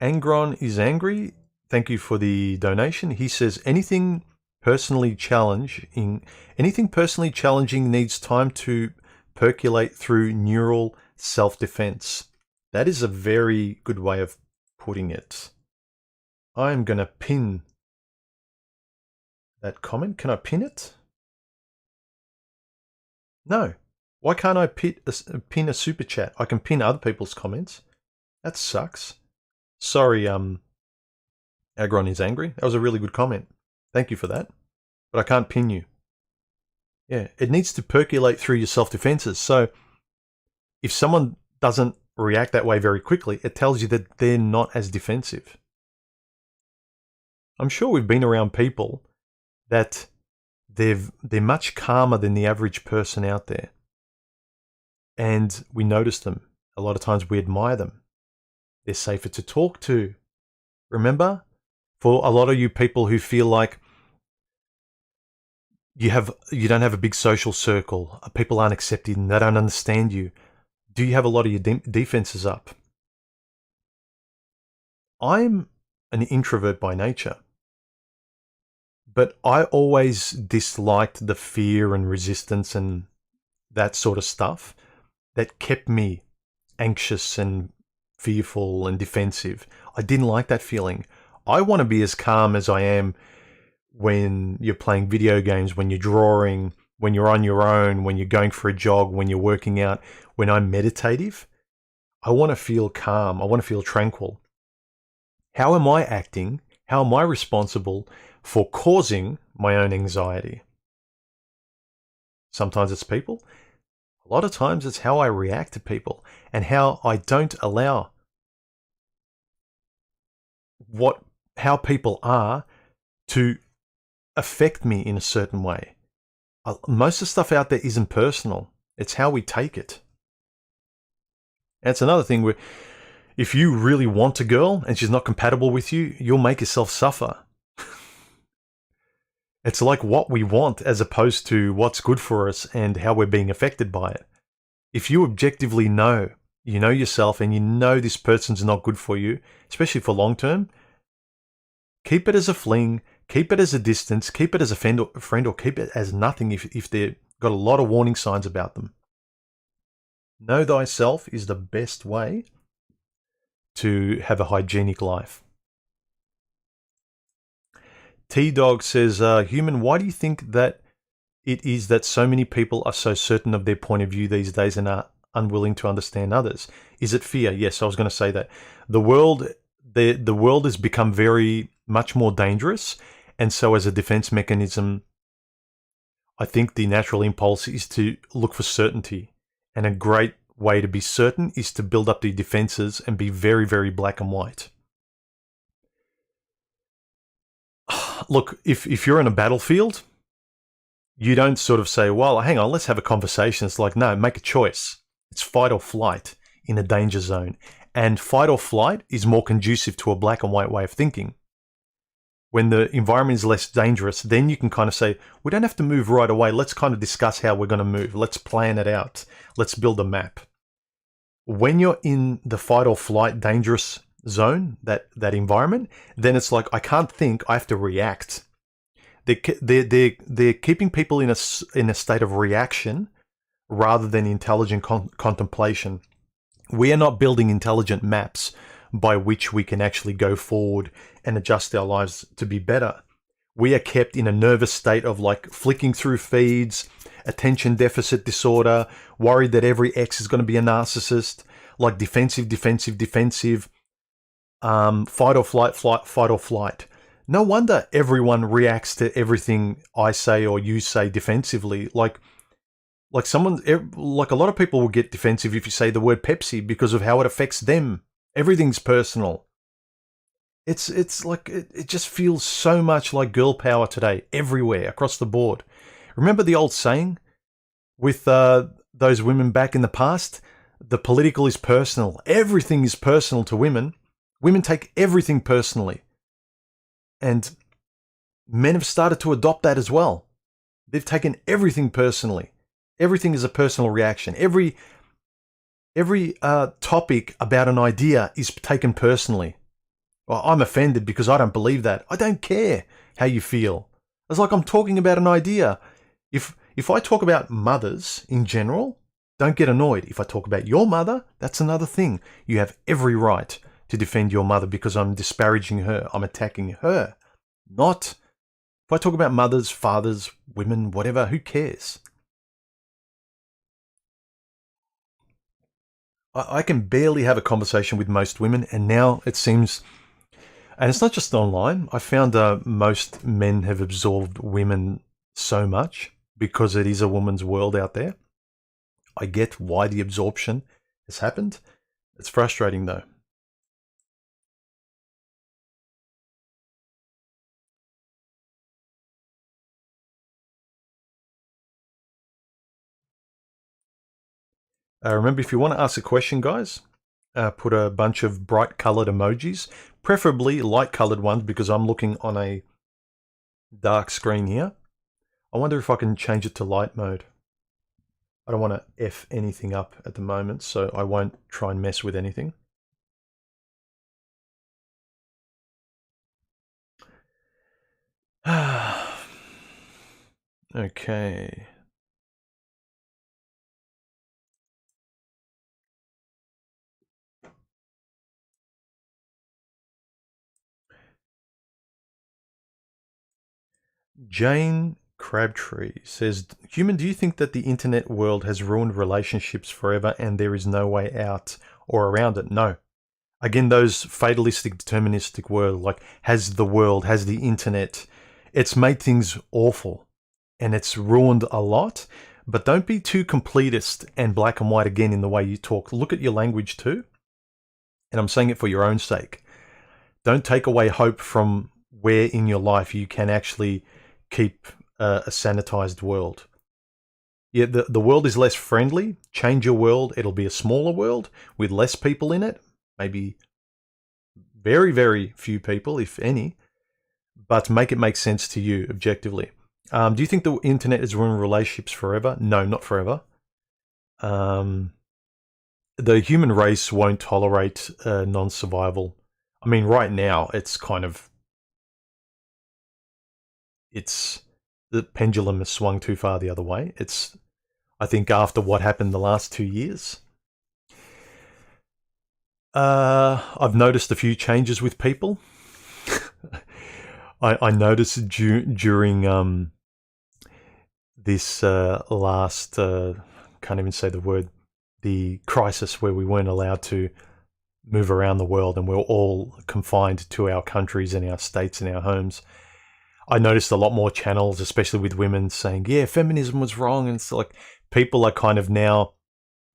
Angron is angry. Thank you for the donation. He says anything personally challenging needs time to percolate through neural self-defense. That is a very good way of putting it. I'm going to pin that comment. Can I pin it? No. Why can't I pin a super chat? I can pin other people's comments. That sucks. Sorry, Agron is angry. That was a really good comment. Thank you for that. But I can't pin you. Yeah, it needs to percolate through your self-defenses. So if someone doesn't react that way very quickly, it tells you that they're not as defensive. I'm sure we've been around people that they're much calmer than the average person out there. And we notice them. A lot of times we admire them. They're safer to talk to. Remember? For a lot of you people who feel like you don't have a big social circle, people aren't accepting, they don't understand you. Do you have a lot of your defenses up? I'm an introvert by nature, but I always disliked the fear and resistance and that sort of stuff that kept me anxious and fearful and defensive. I didn't like that feeling. I want to be as calm as I am when you're playing video games, when you're drawing, when you're on your own, when you're going for a jog, when you're working out. When I'm meditative, I want to feel calm. I want to feel tranquil. How am I acting? How am I responsible for causing my own anxiety? Sometimes it's people. A lot of times it's how I react to people and how I don't allow how people are to affect me in a certain way. Most of the stuff out there isn't personal. It's how we take it. And it's another thing where if you really want a girl and she's not compatible with you, you'll make yourself suffer. It's like what we want as opposed to what's good for us and how we're being affected by it. If you objectively know, you know yourself and you know this person's not good for you, especially for long term, keep it as a fling, keep it as a distance, keep it as a friend, or keep it as nothing if they've got a lot of warning signs about them. Know thyself is the best way to have a hygienic life. T-Dog says, Human, why do you think that it is that so many people are so certain of their point of view these days and are unwilling to understand others? Is it fear? Yes, I was going to say that. The world has become very much more dangerous, and so as a defense mechanism, I think the natural impulse is to look for certainty. And a great way to be certain is to build up the defenses and be very, very black and white. Look, if you're in a battlefield, you don't sort of say, well, hang on, let's have a conversation. It's like, no, make a choice. It's fight or flight in a danger zone. And fight or flight is more conducive to a black and white way of thinking. When the environment is less dangerous, then you can kind of say, we don't have to move right away. Let's kind of discuss how we're going to move. Let's plan it out. Let's build a map. When you're in the fight or flight dangerous zone, that environment, then it's like, I can't think, I have to react. They're keeping people in a state of reaction rather than intelligent contemplation. We are not building intelligent maps by which we can actually go forward and adjust our lives to be better. We are kept in a nervous state of like flicking through feeds, attention deficit disorder, worried that every ex is going to be a narcissist, like defensive, fight or flight, fight or flight. No wonder everyone reacts to everything I say or you say defensively. Like a lot of people will get defensive if you say the word Pepsi because of how it affects them. Everything's personal. It's like it just feels so much like girl power today, everywhere, across the board. Remember the old saying with those women back in the past? The political is personal. Everything is personal to women. Women take everything personally. And men have started to adopt that as well. They've taken everything personally. Everything is a personal reaction. Every topic about an idea is taken personally. Well, I'm offended because I don't believe that. I don't care how you feel. It's like I'm talking about an idea. If I talk about mothers in general, don't get annoyed. If I talk about your mother, that's another thing. You have every right to defend your mother because I'm disparaging her. I'm attacking her. Not if I talk about mothers, fathers, women, whatever, who cares? I can barely have a conversation with most women, and now it seems, and it's not just online, I found most men have absorbed women so much because it is a woman's world out there. I get why the absorption has happened. It's frustrating though. Remember, if you want to ask a question, guys, put a bunch of bright colored emojis, preferably light colored ones because I'm looking on a dark screen here. I wonder if I can change it to light mode. I don't want to F anything up at the moment, so I won't try and mess with anything. Okay. Jane Crabtree says, Human, do you think that the internet world has ruined relationships forever and there is no way out or around it? No. Again, those fatalistic, deterministic words, like has the internet, it's made things awful and it's ruined a lot. But don't be too completist and black and white again in the way you talk. Look at your language too. And I'm saying it for your own sake. Don't take away hope from where in your life you can actually keep a sanitized world. Yeah, the world is less friendly. Change your world. It'll be a smaller world with less people in it. Maybe very, very few people, if any. But make it make sense to you objectively. Do you think the internet is ruining relationships forever? No, not forever. The human race won't tolerate non-survival. I mean, right now, it's kind of... the pendulum has swung too far the other way. I think after what happened the last 2 years, I've noticed a few changes with people. I noticed during this last, can't even say the word, the crisis where we weren't allowed to move around the world and we're all confined to our countries and our states and our homes. I noticed a lot more channels, especially with women, saying, yeah, feminism was wrong. And it's like people are kind of now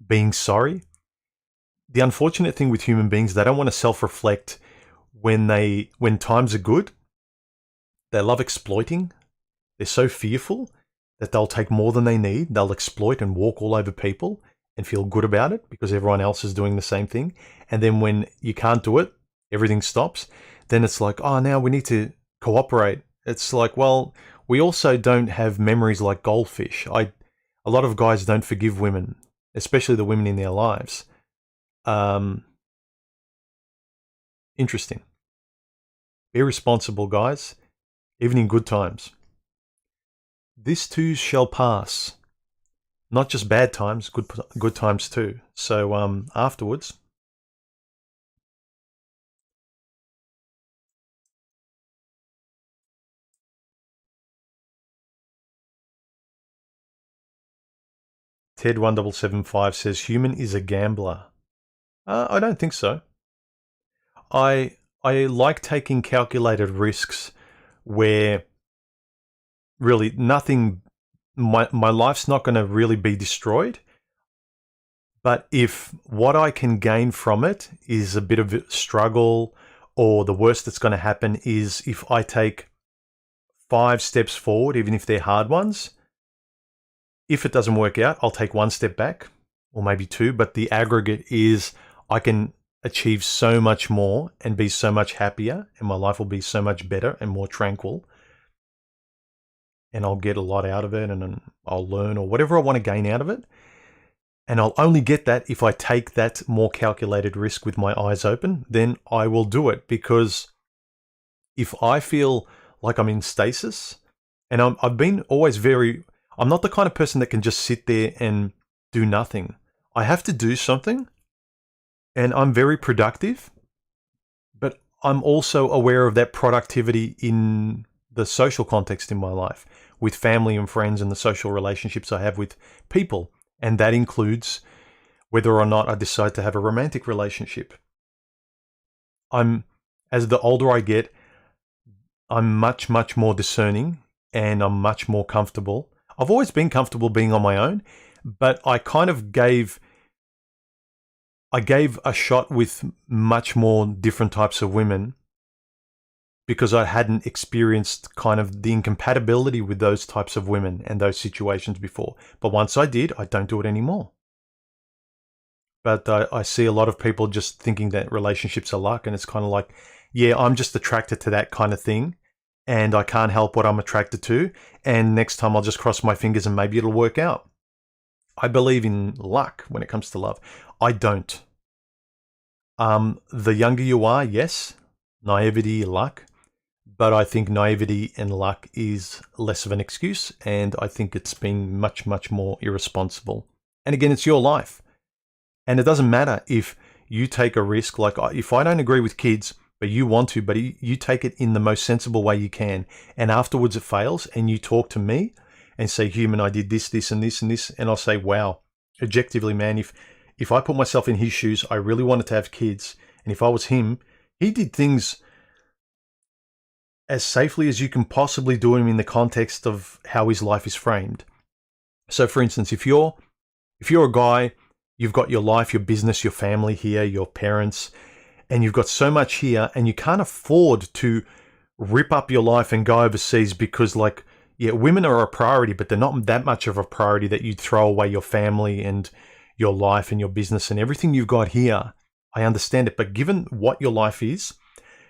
being sorry. The unfortunate thing with human beings, they don't want to self-reflect when times are good. They love exploiting. They're so fearful that they'll take more than they need. They'll exploit and walk all over people and feel good about it because everyone else is doing the same thing. And then when you can't do it, everything stops. Then it's like, oh, now we need to cooperate. It's like, well, we also don't have memories like goldfish. A lot of guys don't forgive women, especially the women in their lives. Interesting. Be responsible, guys, even in good times. This too shall pass. Not just bad times, good times too. So afterwards... Ted1775 says, human is a gambler. I don't think so. I like taking calculated risks where really nothing, my life's not going to really be destroyed. But if what I can gain from it is a bit of a struggle, or the worst that's going to happen is if I take 5 steps forward, even if they're hard ones, if it doesn't work out, I'll take 1 step back. or maybe 2, but the aggregate is I can achieve so much more and be so much happier, and my life will be so much better and more tranquil, and I'll get a lot out of it, and I'll learn or whatever I want to gain out of it. And I'll only get that if I take that more calculated risk with my eyes open. Then I will do it, because if I feel like I'm in stasis, and I've been always I'm not the kind of person that can just sit there and do nothing. I have to do something, and I'm very productive, but I'm also aware of that productivity in the social context in my life, with family and friends and the social relationships I have with people. And that includes whether or not I decide to have a romantic relationship. As the older I get, I'm much, much more discerning, and I'm much more comfortable. I've always been comfortable being on my own, but I kind of gave a shot with much more different types of women, because I hadn't experienced kind of the incompatibility with those types of women and those situations before. But once I did, I don't do it anymore. But I see a lot of people just thinking that relationships are luck, and it's kind of like, yeah, I'm just attracted to that kind of thing, and I can't help what I'm attracted to, and next time I'll just cross my fingers and maybe it'll work out. I believe in luck when it comes to love. I don't. The younger you are, yes, naivety, luck. But I think naivety and luck is less of an excuse, and I think it's being much, much more irresponsible. And again, it's your life. And it doesn't matter if you take a risk. Like, if I don't agree with kids, but you want to, but you take it in the most sensible way you can, and afterwards it fails, and you talk to me and say, Human, I did this, this, and this, and this, and I'll say, wow, objectively, man, if I put myself in his shoes, I really wanted to have kids, and if I was him, he did things as safely as you can possibly do him in the context of how his life is framed. So for instance, if you're a guy, you've got your life, your business, your family here, your parents, and you've got so much here, and you can't afford to rip up your life and go overseas because, like, yeah, women are a priority, but they're not that much of a priority that you'd throw away your family and your life and your business and everything you've got here. I understand it, but given what your life is,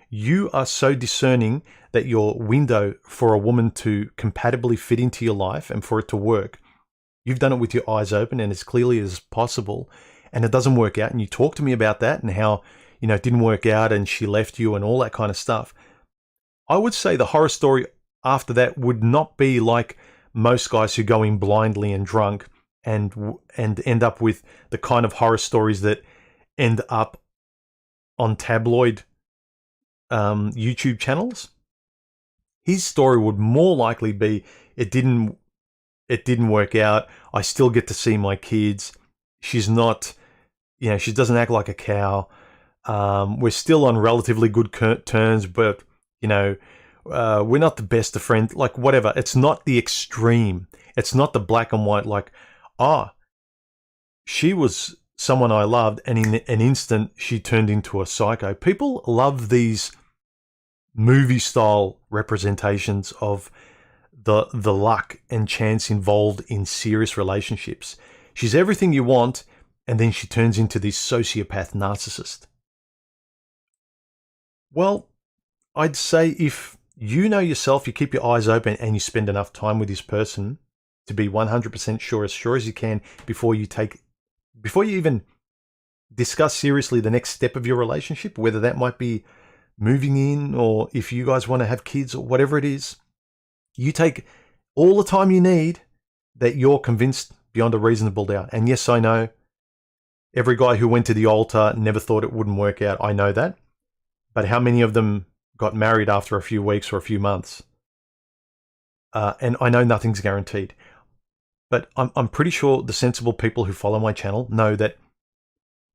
you are so discerning that your window for a woman to compatibly fit into your life and for it to work, you've done it with your eyes open and as clearly as possible, and it doesn't work out, and you talk to me about that and how, it didn't work out and she left you and all that kind of stuff. I would say the horror story after that would not be like most guys who go in blindly and drunk and end up with the kind of horror stories that end up on tabloid YouTube channels. His story would more likely be, it didn't work out. I still get to see my kids. She's not, she doesn't act like a cow. We're still on relatively good terms, but we're not the best of friends. Like, whatever. It's not the extreme. It's not the black and white. Like, she was someone I loved, and in an instant she turned into a psycho. People love these movie-style representations of the luck and chance involved in serious relationships. She's everything you want, and then she turns into this sociopath narcissist. Well, I'd say if you know yourself, you keep your eyes open, and you spend enough time with this person to be 100% sure as you can before you even discuss seriously the next step of your relationship, whether that might be moving in, or if you guys want to have kids, or whatever it is, you take all the time you need that you're convinced beyond a reasonable doubt. And yes, I know every guy who went to the altar never thought it wouldn't work out. I know that. But how many of them got married after a few weeks or a few months? And I know nothing's guaranteed. But I'm pretty sure the sensible people who follow my channel know that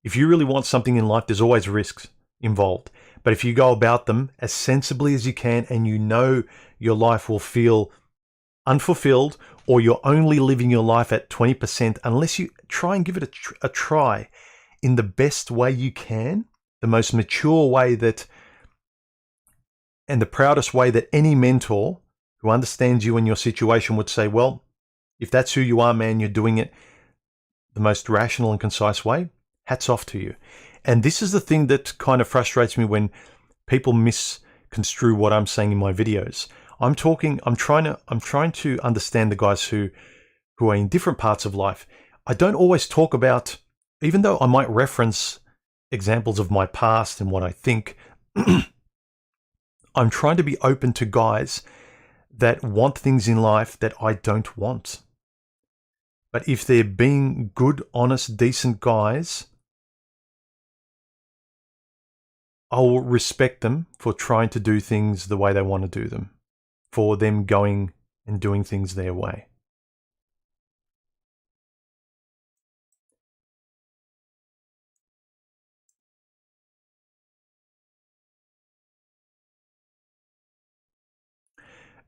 if you really want something in life, there's always risks involved. But if you go about them as sensibly as you can, and your life will feel unfulfilled, or you're only living your life at 20%, unless you try and give it a try in the best way you can, the most mature way and the proudest way that any mentor who understands you and your situation would say, well, if that's who you are, man, you're doing it the most rational and concise way, hats off to you. And this is the thing that kind of frustrates me when people misconstrue what I'm saying in my videos. I'm trying to understand the guys who are in different parts of life. I don't always talk about, even though I might reference examples of my past and what I think, I'm trying to be open to guys that want things in life that I don't want. But if they're being good, honest, decent guys, I'll respect them for trying to do things the way they want to do them, for them going and doing things their way.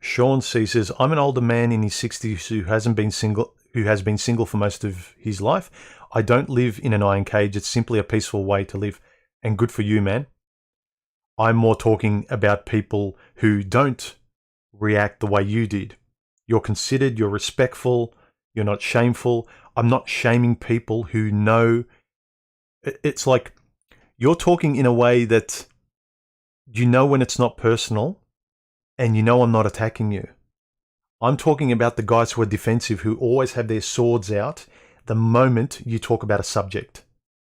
Sean C says, I'm an older man in his 60s who has been single for most of his life. I don't live in an iron cage. It's simply a peaceful way to live. And good for you, man. I'm more talking about people who don't react the way you did. You're considered, you're respectful, you're not shameful. I'm not shaming people who know. It's like you're talking in a way that you know when it's not personal, and you know I'm not attacking you. I'm talking about the guys who are defensive, who always have their swords out the moment you talk about a subject.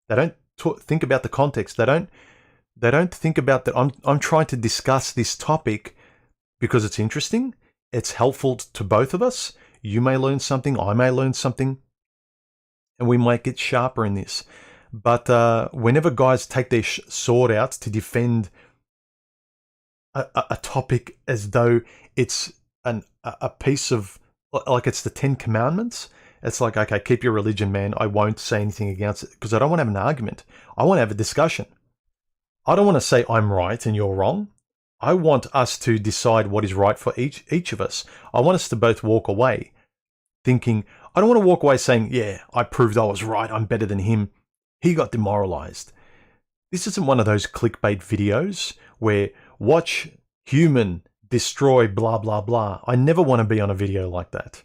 They don't think about the context. They don't think about that. I'm trying to discuss this topic because it's interesting. It's helpful to both of us. You may learn something. I may learn something. And we might get sharper in this. But whenever guys take their sword out to defend a topic as though it's a piece of, like it's the 10 Commandments. It's like, okay, keep your religion, man. I won't say anything against it because I don't want to have an argument. I want to have a discussion. I don't want to say I'm right and you're wrong. I want us to decide what is right for each of us. I want us to both walk away thinking, I don't want to walk away saying, yeah, I proved I was right. I'm better than him. He got demoralized. This isn't one of those clickbait videos where watch human destroy blah blah blah. I never want to be on a video like that.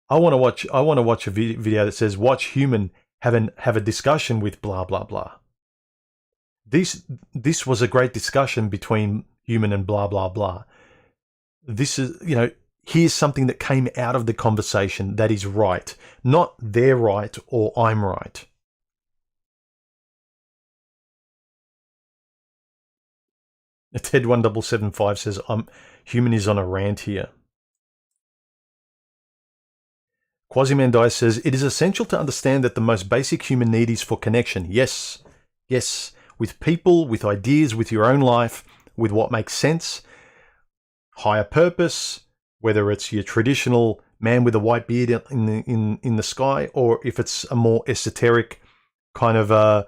I want to watch a video that says watch human have a discussion with blah blah blah. This was a great discussion between human and blah blah blah. This is, here's something that came out of the conversation that is right, not they're right or I'm right. Ted1775 says, human is on a rant here. Quasimandai says, it is essential to understand that the most basic human need is for connection. Yes, yes, with people, with ideas, with your own life, with what makes sense, higher purpose, whether it's your traditional man with a white beard in the sky, or if it's a more esoteric kind of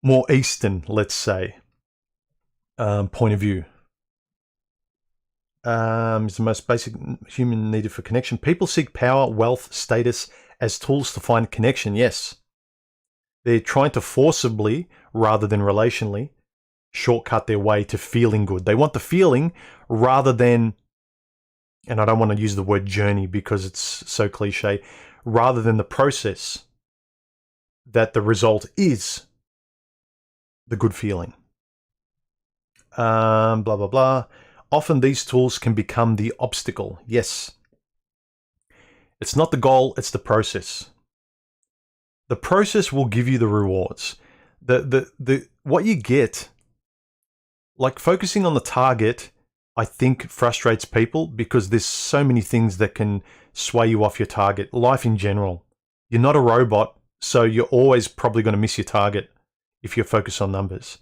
more Eastern, let's say, point of view. It's the most basic human needed for connection. People seek power, wealth, status as tools to find connection. Yes. They're trying to forcibly, rather than relationally, shortcut their way to feeling good. They want the feeling rather than, and I don't want to use the word journey because it's so cliche, rather than the process, that the result is the good feeling. Blah, blah, blah. Often these tools can become the obstacle. Yes. It's not the goal, it's the process. The process will give you the rewards. What you get, like focusing on the target, I think frustrates people because there's so many things that can sway you off your target. Life in general. You're not a robot, so you're always probably going to miss your target if you're focused on numbers.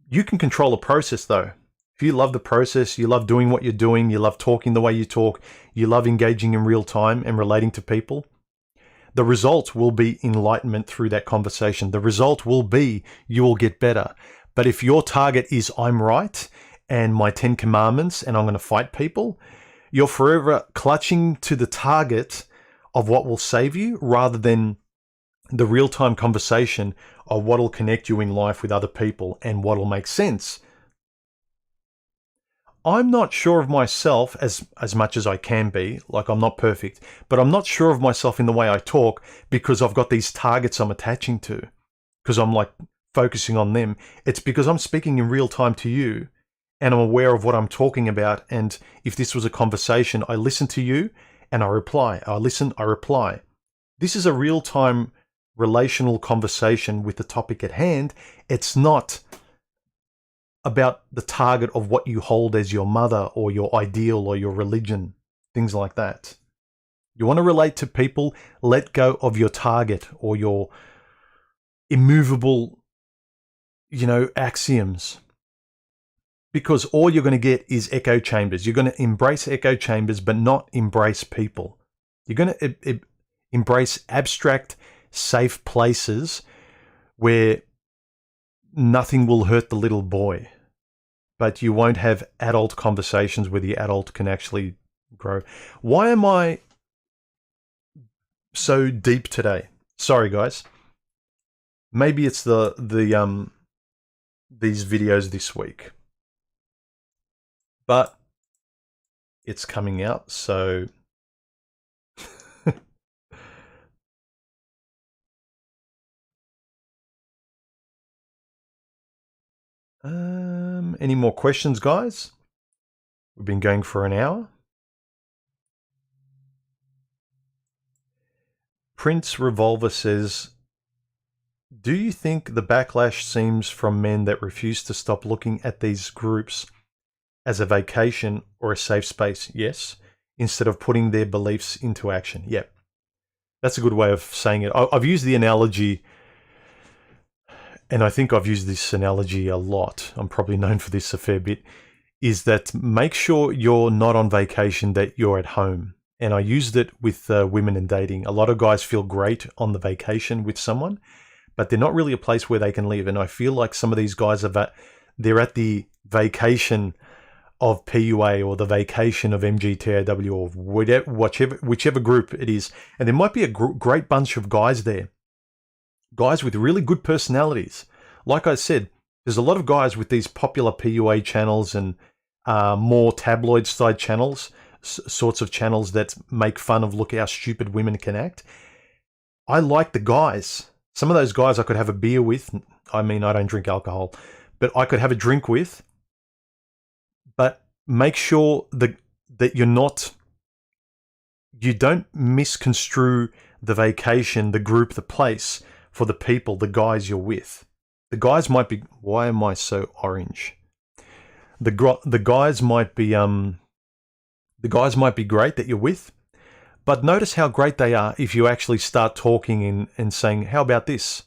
You can control the process though. If you love the process, you love doing what you're doing, you love talking the way you talk, you love engaging in real time and relating to people, the result will be enlightenment through that conversation. The result will be you will get better. But if your target is I'm right and my 10 commandments and I'm going to fight people, you're forever clutching to the target of what will save you rather than the real-time conversation of what will connect you in life with other people and what will make sense. I'm not sure of myself as much as I can be. Like, I'm not perfect, but I'm not sure of myself in the way I talk because I've got these targets I'm attaching to, because I'm like focusing on them. It's because I'm speaking in real time to you and I'm aware of what I'm talking about. And if this was a conversation, I listen to you and I reply. I listen, I reply. This is a real-time relational conversation with the topic at hand. It's not about the target of what you hold as your mother or your ideal or your religion, things like that. You want to relate to people, let go of your target or your immovable, axioms. Because all you're going to get is echo chambers. You're going to embrace echo chambers, but not embrace people. You're going to embrace abstract, safe places where nothing will hurt the little boy, but you won't have adult conversations where the adult can actually grow. Why am I so deep today? Sorry, guys. Maybe it's these videos this week, but it's coming out, so any more questions, guys? We've been going for an hour. Prince Revolver says, do you think the backlash seems from men that refuse to stop looking at these groups as a vacation or a safe space? Yes. Instead of putting their beliefs into action. Yep. That's a good way of saying it. I've used the analogy, and I think I've used this analogy a lot. I'm probably known for this a fair bit, is that make sure you're not on vacation, that you're at home. And I used it with women and dating. A lot of guys feel great on the vacation with someone, but they're not really a place where they can live. And I feel like some of these guys they're at the vacation of PUA or the vacation of MGTOW or whichever group it is. And there might be a great bunch of guys there. Guys with really good personalities. Like I said, there's a lot of guys with these popular PUA channels and more tabloid-style channels, sorts of channels that make fun of look how stupid women can act. I like the guys. Some of those guys I could have a beer with. I mean, I don't drink alcohol, but I could have a drink with. But make sure that you don't misconstrue the vacation, the group, the place for the people, the guys you're with. The guys might be, why am I so orange? The guys might be great that you're with, but notice how great they are if you actually start talking and saying, how about this?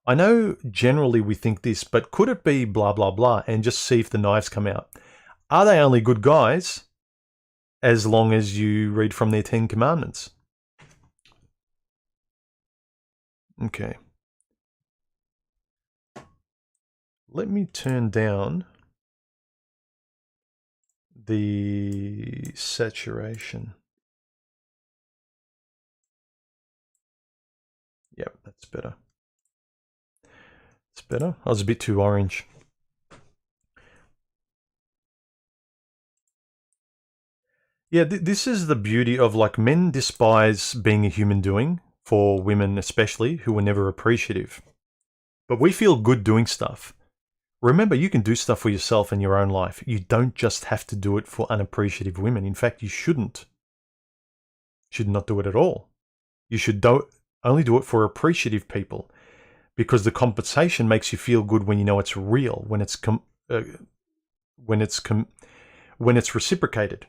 I know generally we think this, but could it be blah, blah, blah, and just see if the knives come out. Are they only good guys as long as you read from their 10 commandments? Okay. Let me turn down the saturation. Yep, that's better. It's better. I was a bit too orange. Yeah, this is the beauty of, like, men despise being a human doing, for women especially, who were never appreciative. But we feel good doing stuff. Remember, you can do stuff for yourself in your own life. You don't just have to do it for unappreciative women. In fact, you shouldn't. You should not do it at all. You should only do it for appreciative people, because the compensation makes you feel good when you know it's real, when it's reciprocated.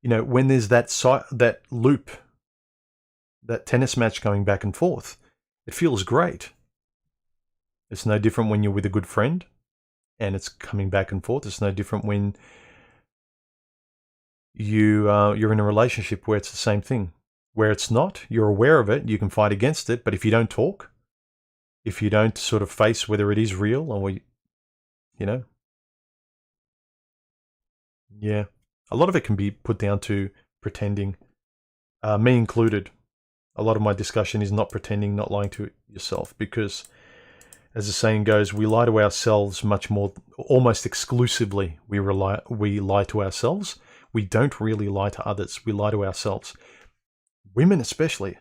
You know, when there's that loop, that tennis match going back and forth, it feels great. It's no different when you're with a good friend and it's coming back and forth. It's no different when you're in a relationship where it's the same thing. Where it's not, you're aware of it, you can fight against it, but if you don't talk, if you don't sort of face whether it is real or, yeah. A lot of it can be put down to pretending, me included. A lot of my discussion is not pretending, not lying to yourself, because As the saying goes, we lie to ourselves much more, almost exclusively. We lie to ourselves. We don't really lie to others. We lie to ourselves. Women especially.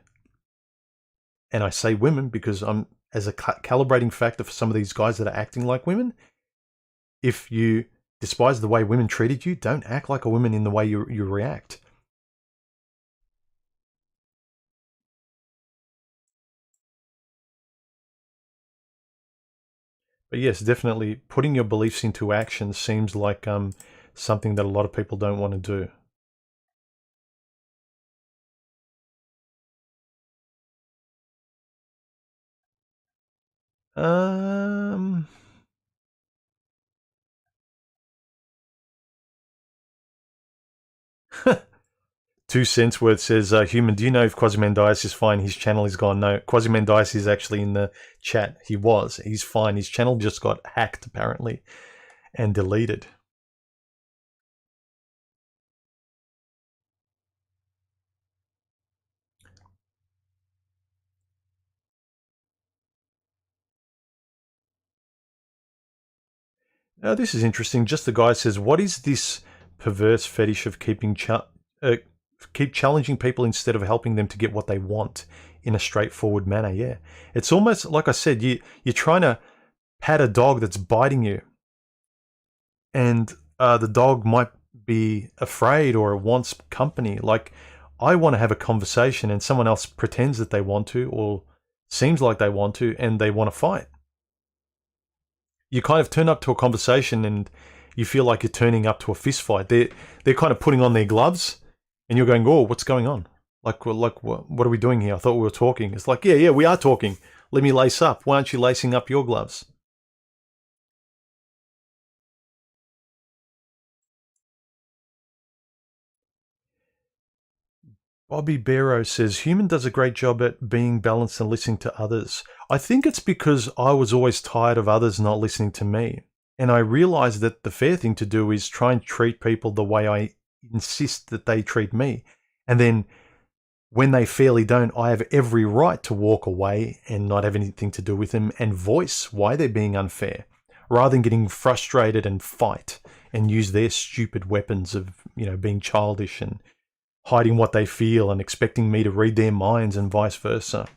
And I say women because I'm, as a calibrating factor for some of these guys that are acting like women, if you despise the way women treated you, don't act like a woman in the way you react. But yes, definitely putting your beliefs into action seems like something that a lot of people don't want to do. Um, 2 cents worth says, Human, do you know if Quasimandias is fine? His channel is gone. No, Quasimandias is actually in the chat. He's fine. His channel just got hacked, apparently, and deleted. Now, this is interesting. Just the guy says, what is this perverse fetish of keep challenging people instead of helping them to get what they want in a straightforward manner? Yeah. It's almost, like I said, you're trying to pat a dog that's biting you. And the dog might be afraid or it wants company. Like, I want to have a conversation and someone else pretends that they want to or seems like they want to and they want to fight. You kind of turn up to a conversation and you feel like you're turning up to a fist fight. They're kind of putting on their gloves and you're going, oh, what's going on? Like what are we doing here? I thought we were talking. It's like, yeah, we are talking. Let me lace up. Why aren't you lacing up your gloves? Bobby Barrow says, Human does a great job at being balanced and listening to others. I think it's because I was always tired of others not listening to me. And I realized that the fair thing to do is try and treat people the way I insist that they treat me. And then when they fairly don't, I have every right to walk away and not have anything to do with them and voice why they're being unfair, rather than getting frustrated and fight and use their stupid weapons of, being childish and hiding what they feel and expecting me to read their minds and vice versa.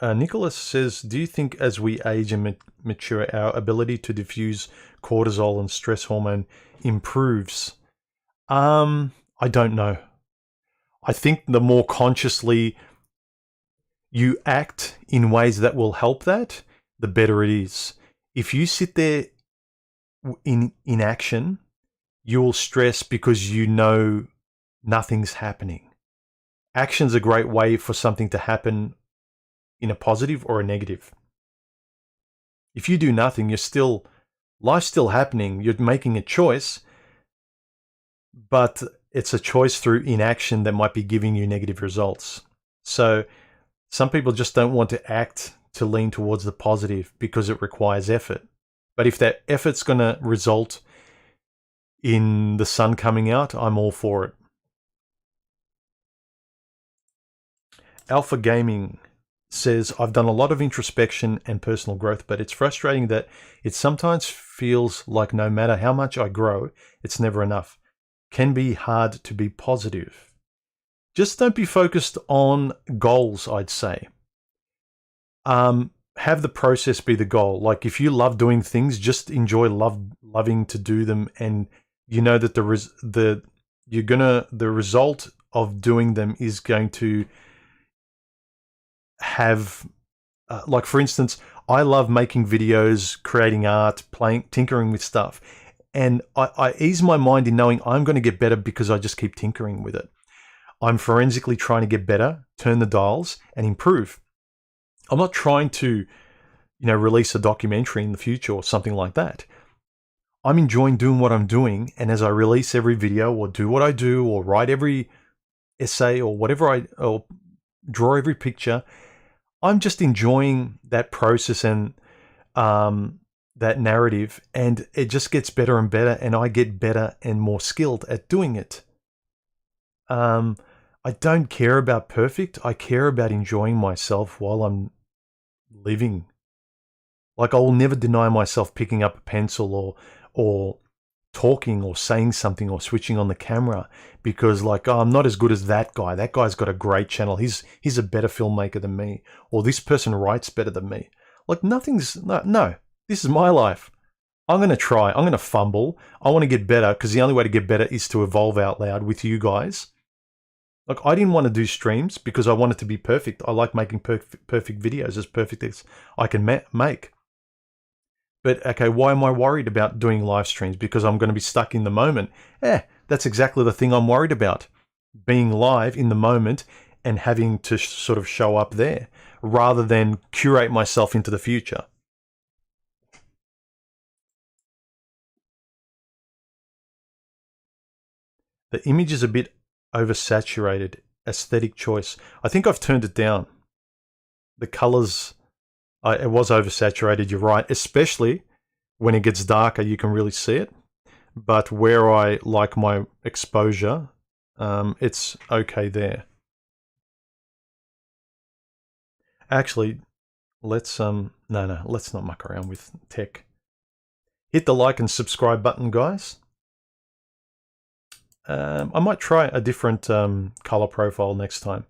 Nicholas says, do you think as we age and mature, our ability to diffuse cortisol and stress hormone improves? I don't know. I think the more consciously you act in ways that will help that, the better it is. If you sit there in inaction, you will stress because you know nothing's happening. Action's a great way for something to happen in a positive or a negative. If you do nothing, life's still happening. You're making a choice, but it's a choice through inaction that might be giving you negative results. So some people just don't want to act to lean towards the positive because it requires effort. But if that effort's going to result in the sun coming out, I'm all for it. Alpha Gaming says, I've done a lot of introspection and personal growth, but it's frustrating that it sometimes feels like no matter how much I grow, it's never enough. Can be hard to be positive. Just don't be focused on goals, I'd say. Have the process be the goal. Like if you love doing things, just enjoy loving to do them, and you know that the result of doing them is going to have, like for instance, I love making videos, creating art, tinkering with stuff, and I ease my mind in knowing I'm going to get better because I just keep tinkering with it. I'm forensically trying to get better, turn the dials, and improve. I'm not trying to, release a documentary in the future or something like that. I'm enjoying doing what I'm doing, and as I release every video or do what I do or write every essay or whatever or draw every picture, I'm just enjoying that process and that narrative, and it just gets better and better, and I get better and more skilled at doing it. I don't care about perfect. I care about enjoying myself while I'm living. Like, I will never deny myself picking up a pencil or talking or saying something or switching on the camera because, like, oh, I'm not as good as that guy. That guy's got a great channel. He's a better filmmaker than me. Or this person writes better than me. Like, no, this is my life. I'm going to try. I'm going to fumble. I want to get better because the only way to get better is to evolve out loud with you guys. Like, I didn't want to do streams because I wanted to be perfect. I like making perfect videos, as perfect as I can make. But, okay, why am I worried about doing live streams? Because I'm going to be stuck in the moment. That's exactly the thing I'm worried about. Being live in the moment and having to sort of show up there rather than curate myself into the future. The image is a bit oversaturated. Aesthetic choice. I think I've turned it down. The colors, it was oversaturated, you're right. Especially when it gets darker, you can really see it. But where I like my exposure, it's okay there. Actually, let's let's not muck around with tech. Hit the like and subscribe button, guys. I might try a different color profile next time.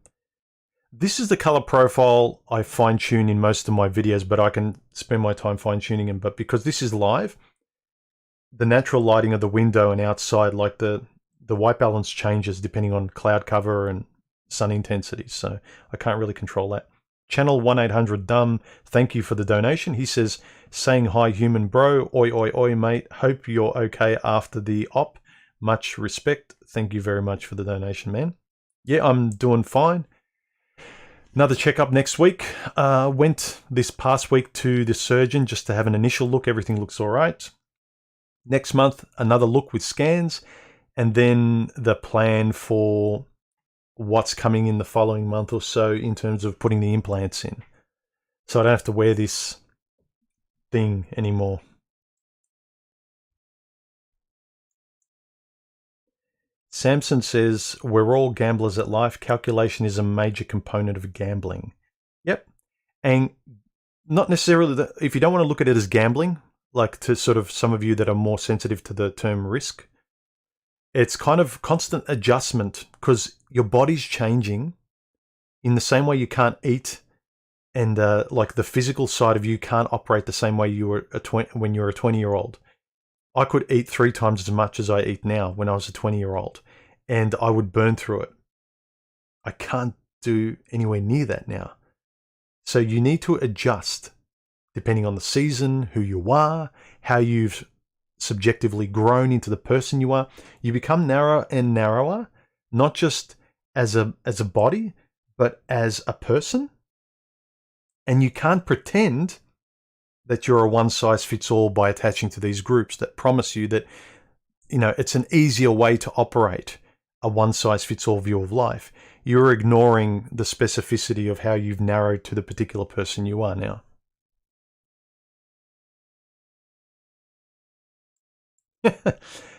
This is the color profile I fine-tune in most of my videos, but I can spend my time fine-tuning them. But because this is live, the natural lighting of the window and outside, like the white balance changes depending on cloud cover and sun intensity. So I can't really control that. Channel 1800 Dumb, thank you for the donation. He says, saying hi human bro, oi oi oi mate, hope you're okay after the op. Much respect. Thank you very much for the donation, man. Yeah, I'm doing fine. Another checkup next week. Went this past week to the surgeon just to have an initial look. Everything looks all right. Next month, another look with scans, and then the plan for what's coming in the following month or so in terms of putting the implants in. So I don't have to wear this thing anymore. Samson says, we're all gamblers at life. Calculation is a major component of gambling. Yep. And not necessarily, if you don't want to look at it as gambling, like to sort of some of you that are more sensitive to the term risk, it's kind of constant adjustment because your body's changing in the same way you can't eat and like the physical side of you can't operate the same way you were when you're a 20-year-old. I could eat 3 times as much as I eat now when I was a 20-year-old, and I would burn through it. I can't do anywhere near that now. So you need to adjust depending on the season, who you are, how you've subjectively grown into the person you are. You become narrower and narrower, not just as a body, but as a person. And you can't pretend that you're a one-size-fits-all by attaching to these groups that promise you that, you know, it's an easier way to operate a one-size-fits-all view of life. You're ignoring the specificity of how you've narrowed to the particular person you are now.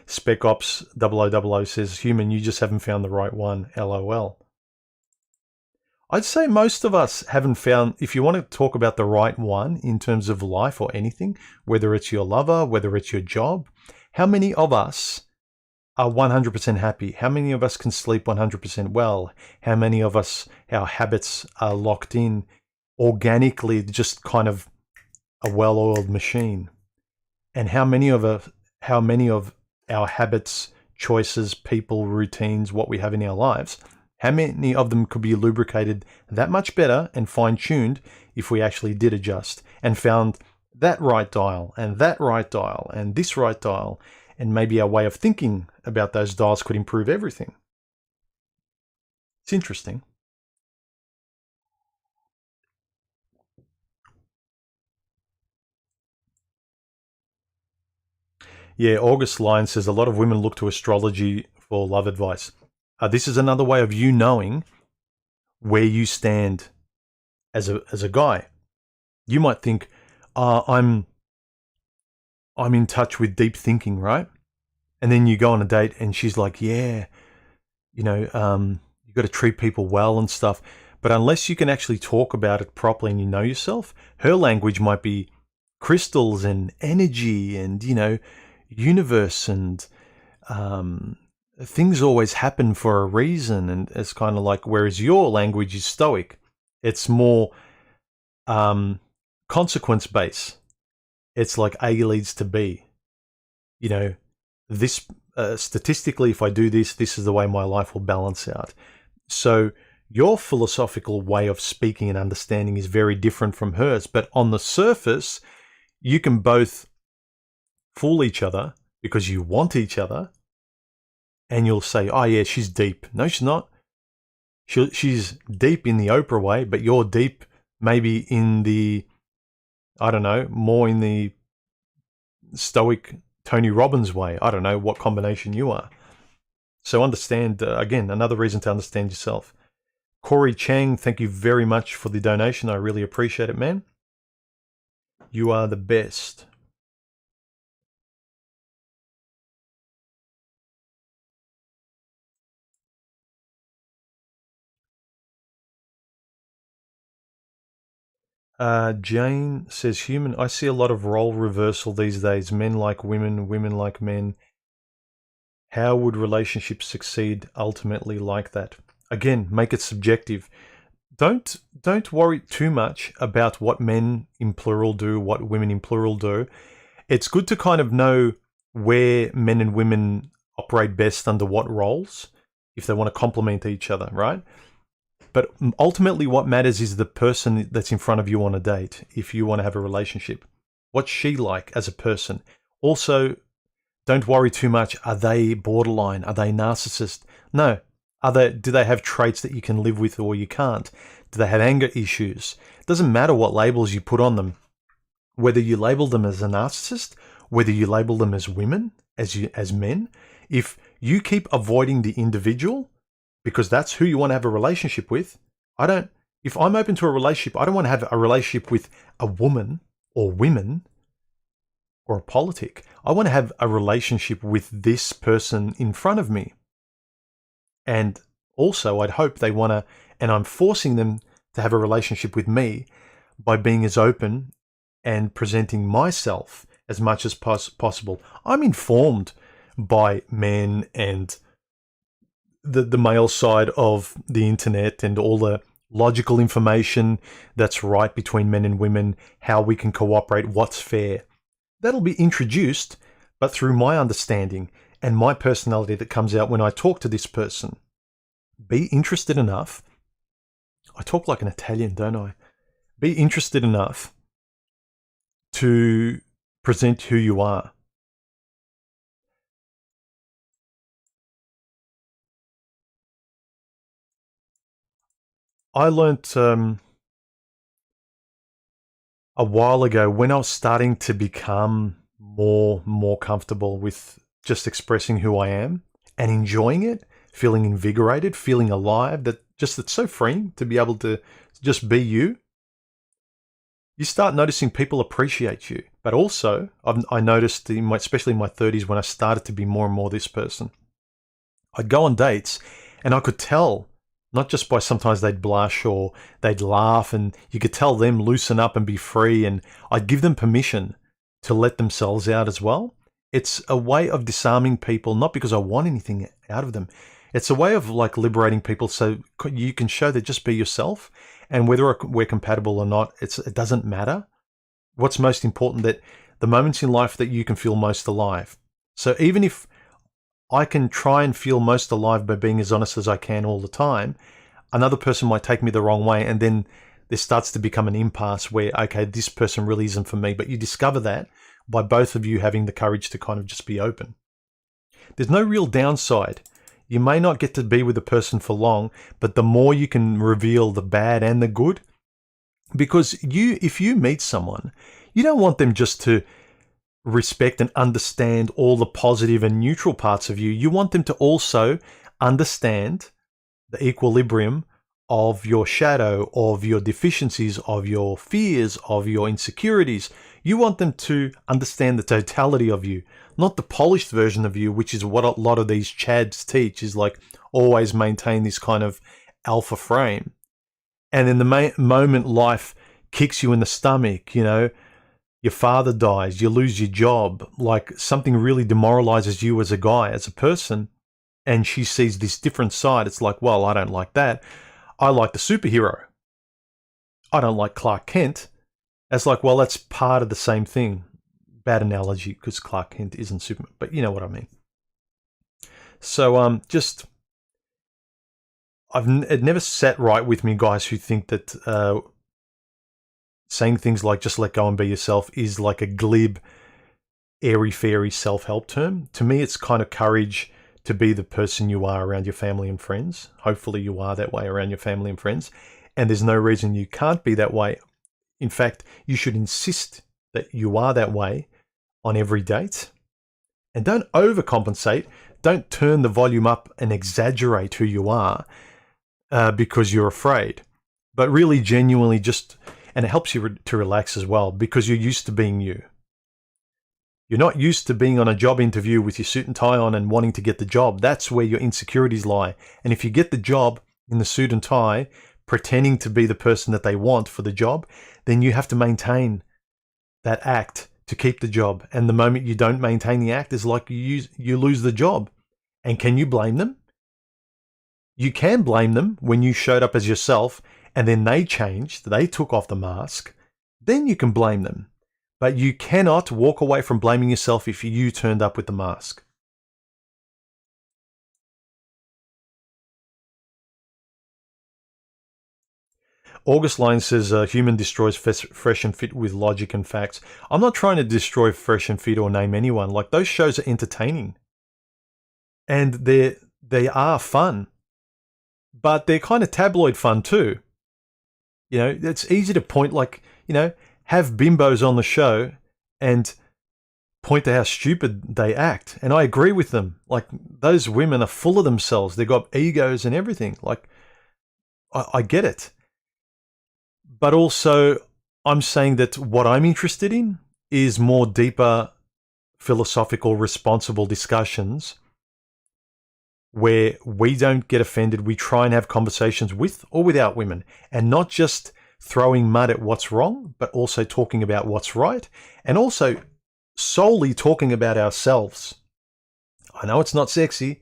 Spec Ops 0000 says, human, you just haven't found the right one, LOL. I'd say most of us haven't found, if you want to talk about the right one in terms of life or anything, whether it's your lover, whether it's your job, how many of us are 100% happy? How many of us can sleep 100% well? How many of us, our habits are locked in organically, just kind of a well-oiled machine? And how many of our habits, choices, people, routines, what we have in our lives, how many of them could be lubricated that much better and fine-tuned if we actually did adjust and found that right dial and that right dial and this right dial, and maybe our way of thinking about those dials could improve everything. It's interesting. Yeah, August Line says a lot of women look to astrology for love advice. This is another way of you knowing where you stand as a guy. You might think, I'm in touch with deep thinking, right? And then you go on a date and she's like, yeah, you got to treat people well and stuff. But unless you can actually talk about it properly and you know yourself, her language might be crystals and energy and, universe and things always happen for a reason. And it's kind of like, whereas your language is stoic, it's more consequence based. It's like A leads to B. This statistically, if I do this, this is the way my life will balance out. So your philosophical way of speaking and understanding is very different from hers. But on the surface, you can both fool each other because you want each other. And you'll say, oh yeah, she's deep. No, she's not. She's deep in the Oprah way, but you're deep maybe in the, I don't know, more in the stoic Tony Robbins way. I don't know what combination you are. So understand, again, another reason to understand yourself. Corey Chang, thank you very much for the donation. I really appreciate it, man. You are the best. Jane says, I see a lot of role reversal these days. Men like women, women like men. How would relationships succeed ultimately like that? Again, make it subjective. Don't worry too much about what men in plural do, what women in plural do. It's good to kind of know where men and women operate best under what roles, if they want to complement each other, right? But ultimately what matters is the person that's in front of you on a date, if you want to have a relationship. What's she like as a person? Also, don't worry too much. Are they borderline? Are they narcissist? No. Do they have traits that you can live with or you can't? Do they have anger issues? It doesn't matter what labels you put on them. Whether you label them as a narcissist, whether you label them as women, as men, if you keep avoiding the individual, because that's who you want to have a relationship with. If I'm open to a relationship, I don't want to have a relationship with a woman or women or a politic. I want to have a relationship with this person in front of me. And also, I'd hope they want to, and I'm forcing them to have a relationship with me by being as open and presenting myself as much as possible. I'm informed by men and the male side of the internet and all the logical information that's right between men and women, how we can cooperate, what's fair. That'll be introduced, but through my understanding and my personality that comes out when I talk to this person. Be interested enough. I talk like an Italian, don't I? Be interested enough to present who you are. I learnt a while ago when I was starting to become more comfortable with just expressing who I am and enjoying it, feeling invigorated, feeling alive, it's so freeing to be able to just be you. You start noticing people appreciate you. But also, I noticed, especially in my 30s, when I started to be more and more this person, I'd go on dates and I could tell, not just by sometimes they'd blush or they'd laugh, and you could tell them loosen up and be free, and I'd give them permission to let themselves out as well. It's a way of disarming people, not because I want anything out of them. It's a way of like liberating people so you can show that just be yourself, and whether we're compatible or not, it doesn't matter. What's most important, that the moments in life that you can feel most alive. So even if I can try and feel most alive by being as honest as I can all the time, another person might take me the wrong way, and then there starts to become an impasse where, okay, this person really isn't for me. But you discover that by both of you having the courage to kind of just be open. There's no real downside. You may not get to be with a person for long, but the more you can reveal the bad and the good, because if you meet someone, you don't want them just to respect and understand all the positive and neutral parts of you. You want them to also understand the equilibrium of your shadow, of your deficiencies, of your fears, of your insecurities. You want them to understand the totality of you, not the polished version of you, which is what a lot of these chads teach, is like always maintain this kind of alpha frame. And in the moment life kicks you in the stomach, you know, your father dies, you lose your job, like something really demoralizes you as a guy, as a person, and she sees this different side. It's like, well, I don't like that. I like the superhero. I don't like Clark Kent. It's like, well, that's part of the same thing. Bad analogy, because Clark Kent isn't Superman, but you know what I mean. So it never sat right with me, guys who think that saying things like just let go and be yourself is like a glib, airy-fairy self-help term. To me, it's kind of courage to be the person you are around your family and friends. Hopefully you are that way around your family and friends. And there's no reason you can't be that way. In fact, you should insist that you are that way on every date. And don't overcompensate. Don't turn the volume up and exaggerate who you are because you're afraid. But really genuinely just, and it helps you to relax as well, because you're used to being you. You're not used to being on a job interview with your suit and tie on and wanting to get the job. That's where your insecurities lie. And if you get the job in the suit and tie, pretending to be the person that they want for the job, then you have to maintain that act to keep the job. And the moment you don't maintain the act is like you lose the job. And can you blame them? You can blame them when you showed up as yourself and then they changed, they took off the mask. Then you can blame them. But you cannot walk away from blaming yourself if you turned up with the mask. August Line says, human destroys Fresh and Fit with logic and facts. I'm not trying to destroy Fresh and Fit or name anyone. Like, those shows are entertaining. And they are fun. But they're kind of tabloid fun too. You know, it's easy to point, like, you know, have bimbos on the show and point to how stupid they act. And I agree with them. Like, those women are full of themselves. They've got egos and everything. Like, I get it. But also, I'm saying that what I'm interested in is more deeper, philosophical, responsible discussions where we don't get offended. We try and have conversations with or without women, and not just throwing mud at what's wrong, but also talking about what's right, and also solely talking about ourselves. I know it's not sexy,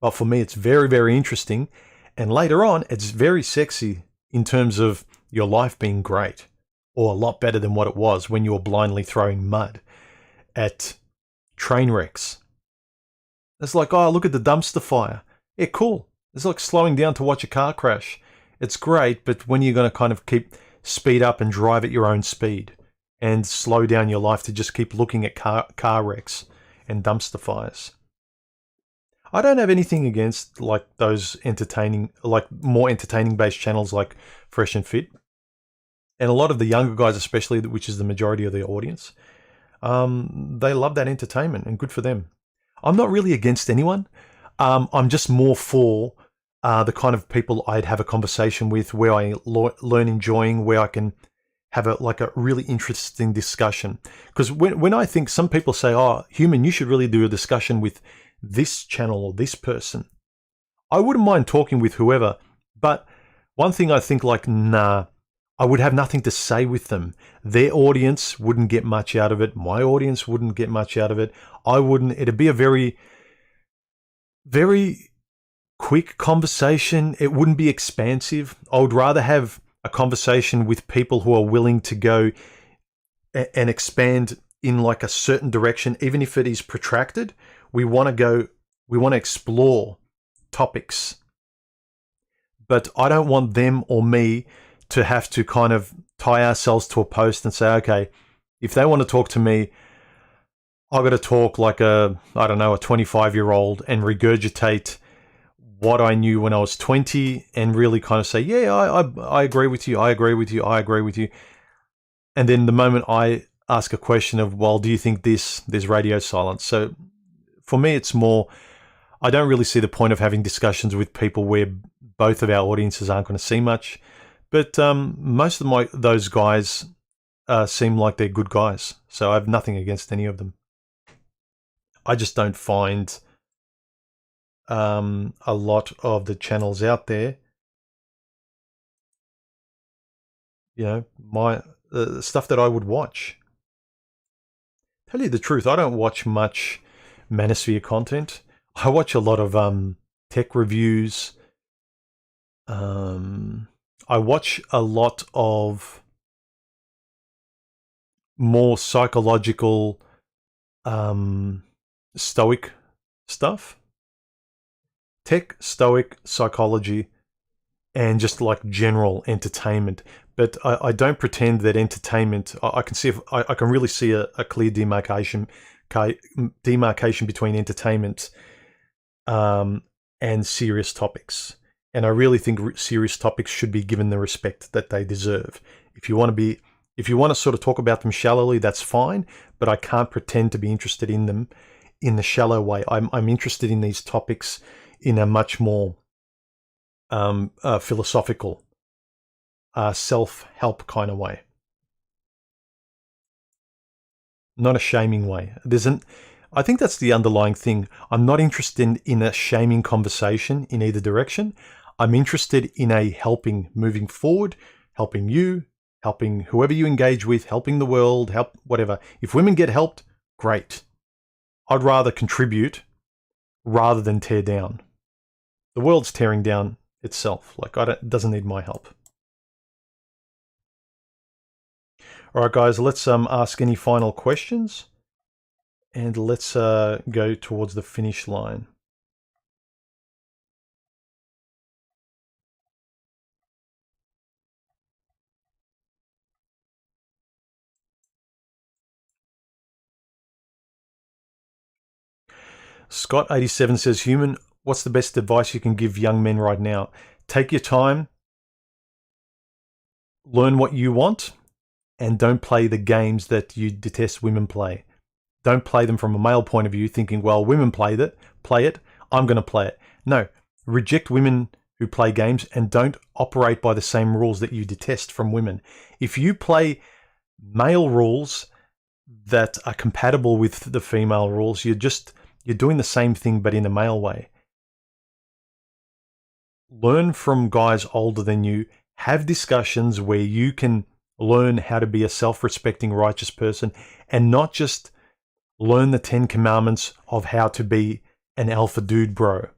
but for me it's very, very interesting. And later on, it's very sexy in terms of your life being great, or a lot better than what it was when you were blindly throwing mud at train wrecks. It's like, oh, look at the dumpster fire. Yeah, cool. It's like slowing down to watch a car crash. It's great, but when you're going to kind of speed up and drive at your own speed and slow down your life to just keep looking at car wrecks and dumpster fires. I don't have anything against like those entertaining, like more entertaining based channels like Fresh and Fit. And a lot of the younger guys, especially, which is the majority of the audience, they love that entertainment, and good for them. I'm not really against anyone. I'm just more for the kind of people I'd have a conversation with, where I learn enjoying, where I can have a really interesting discussion. Because when I think, some people say, oh, Human, you should really do a discussion with this channel or this person. I wouldn't mind talking with whoever, but one thing I think, like, nah, I would have nothing to say with them. Their audience wouldn't get much out of it. My audience wouldn't get much out of it. I wouldn't. It'd be a very, very quick conversation. It wouldn't be expansive. I would rather have a conversation with people who are willing to go and expand in like a certain direction, even if it is protracted. We want to explore topics. But I don't want them or me to have to kind of tie ourselves to a post and say, okay, if they want to talk to me, I've got to talk like a 25-year-old and regurgitate what I knew when I was 20 and really kind of say, yeah, I agree with you, I agree with you, I agree with you. And then the moment I ask a question of, well, do you think there's radio silence? So for me, it's more, I don't really see the point of having discussions with people where both of our audiences aren't going to see much. But most of those guys seem like they're good guys. So I have nothing against any of them. I just don't find a lot of the channels out there, you know, my stuff that I would watch. Tell you the truth, I don't watch much manosphere content. I watch a lot of tech reviews. I watch a lot of more psychological, stoic stuff. Tech, stoic, psychology, and just like general entertainment. But I don't pretend that entertainment. I can see I can really see a clear demarcation between entertainment and serious topics. And I really think serious topics should be given the respect that they deserve. If you want to sort of talk about them shallowly, that's fine. But I can't pretend to be interested in them in the shallow way. I'm interested in these topics in a much more philosophical, self-help kind of way, not a shaming way. I think that's the underlying thing. I'm not interested in a shaming conversation in either direction. I'm interested in a helping, moving forward, helping you, helping whoever you engage with, helping the world, help whatever. If women get helped, great. I'd rather contribute rather than tear down. The world's tearing down itself. Like, it doesn't need my help. All right, guys, let's ask any final questions, and let's go towards the finish line. Scott87 says, Human, what's the best advice you can give young men right now? Take your time, learn what you want, and don't play the games that you detest women play. Don't play them from a male point of view, thinking, well, women play it, I'm going to play it. No, reject women who play games and don't operate by the same rules that you detest from women. If you play male rules that are compatible with the female rules, you're doing the same thing but in a male way. Learn from guys older than you. Have discussions where you can learn how to be a self-respecting, righteous person, and not just learn the 10 commandments of how to be an alpha dude bro,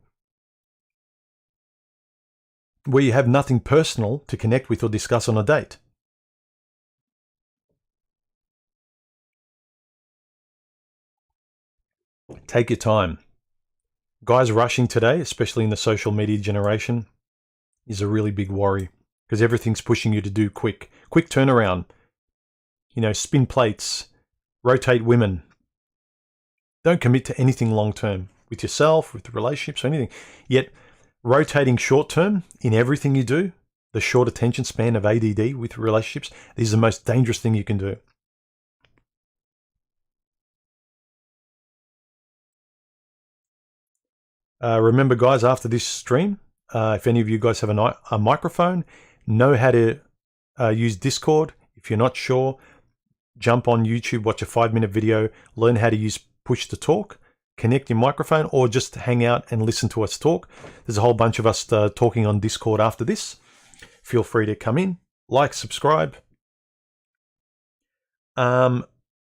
where you have nothing personal to connect with or discuss on a date. Take your time. Guys rushing today, especially in the social media generation, is a really big worry, because everything's pushing you to do quick turnaround. You know, spin plates, rotate women. Don't commit to anything long term with yourself, with relationships, or anything. Yet, rotating short term in everything you do, the short attention span of ADD with relationships, is the most dangerous thing you can do. Remember, guys, after this stream, if any of you guys have a microphone, know how to use Discord. If you're not sure, jump on YouTube, watch a 5-minute video, learn how to use push to talk, connect your microphone, or just hang out and listen to us talk. There's a whole bunch of us talking on Discord after this. Feel free to come in, like, subscribe.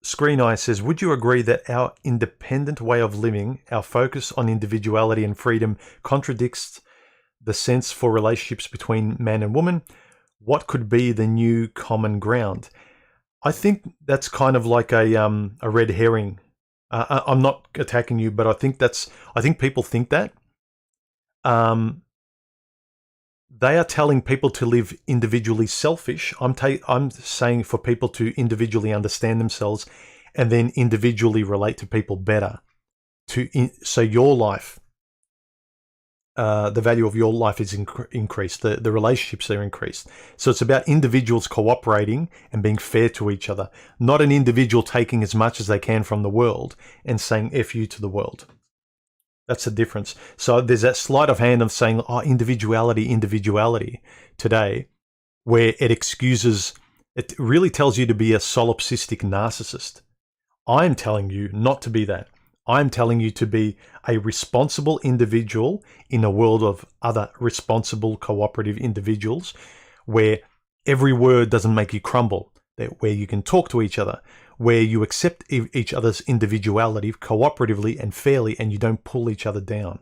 Screen Eye says, would you agree that our independent way of living, our focus on individuality and freedom, contradicts the sense for relationships between man and woman? What could be the new common ground? I think that's kind of like a red herring. I'm not attacking you, but I think people think that. They are telling people to live individually selfish. I'm saying for people to individually understand themselves and then individually relate to people better. So your life, the value of your life is increased. The relationships are increased. So it's about individuals cooperating and being fair to each other, not an individual taking as much as they can from the world and saying F you to the world. That's the difference. So there's that sleight of hand of saying, oh, individuality today, where it really tells you to be a solipsistic narcissist. I'm telling you not to be that. I'm telling you to be a responsible individual in a world of other responsible, cooperative individuals where every word doesn't make you crumble, where you can talk to each other, where you accept each other's individuality cooperatively and fairly, and you don't pull each other down.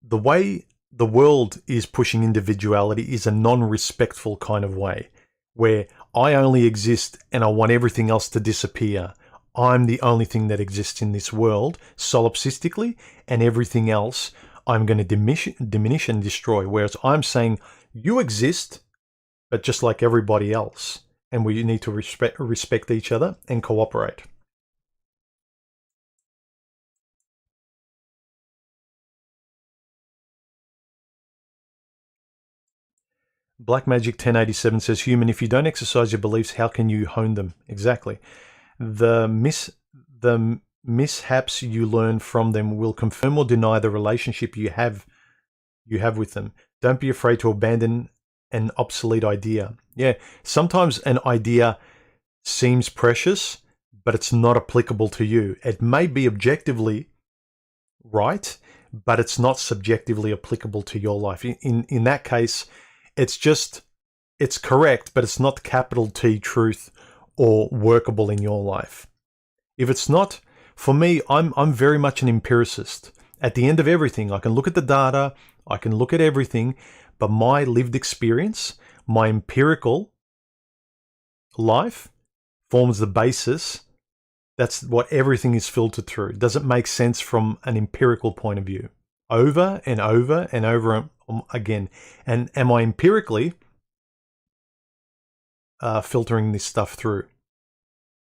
The way the world is pushing individuality is a non-respectful kind of way, where I only exist and I want everything else to disappear. I'm the only thing that exists in this world solipsistically, and everything else I'm going to diminish and destroy. Whereas I'm saying you exist, but just like everybody else, and we need to respect each other and cooperate. Black Magic 1087 says, human, if you don't exercise your beliefs, how can you hone them? Exactly. The mishaps you learn from them will confirm or deny the relationship you have with them. Don't be afraid to abandon an obsolete idea. Yeah, sometimes an idea seems precious, but it's not applicable to you. It may be objectively right, but it's not subjectively applicable to your life. In that case, it's correct, but it's not capital T truth or workable in your life. If it's not, for me, I'm very much an empiricist. At the end of everything, I can look at the data, I can look at everything, but my lived experience, my empirical life forms the basis. That's what everything is filtered through. Does it make sense from an empirical point of view? Over and over and over again. And am I empirically filtering this stuff through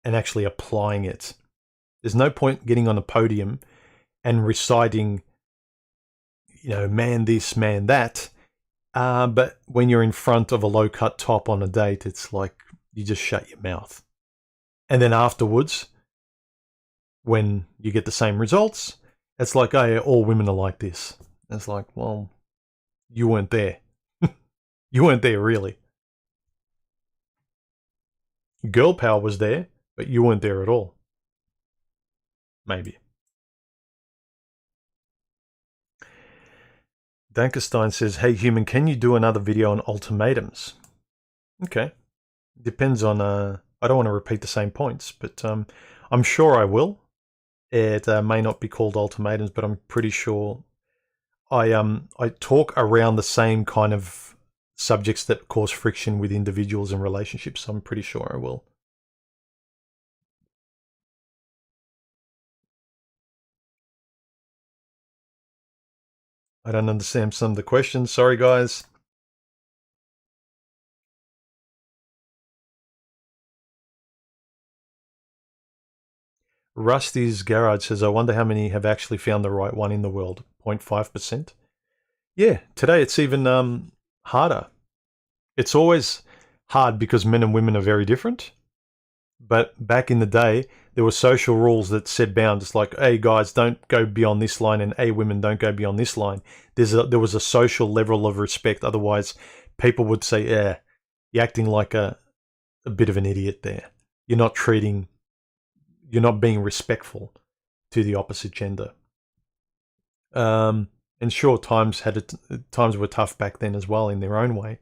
and actually applying it? There's no point getting on a podium and reciting, man this, man that. But when you're in front of a low-cut top on a date, it's like you just shut your mouth. And then afterwards, when you get the same results, it's like, oh, yeah, all women are like this. It's like, well, you weren't there. You weren't there, really. Girl power was there, but you weren't there at all. Maybe. Dankerstein says, hey, human, can you do another video on ultimatums? Okay. Depends on, I don't want to repeat the same points, but I'm sure I will. It may not be called ultimatums, but I'm pretty sure I talk around the same kind of subjects that cause friction with individuals and relationships, so I'm pretty sure I will. I don't understand some of the questions. Sorry, guys. Rusty's Garage says, I wonder how many have actually found the right one in the world. 0.5%. Yeah, today it's even harder. It's always hard because men and women are very different. But back in the day, there were social rules that set bounds. It's like, hey, guys, don't go beyond this line, and hey, women, don't go beyond this line. There was a social level of respect. Otherwise, people would say, yeah, you're acting like a bit of an idiot there. You're not being respectful to the opposite gender. And sure, times were tough back then as well in their own way.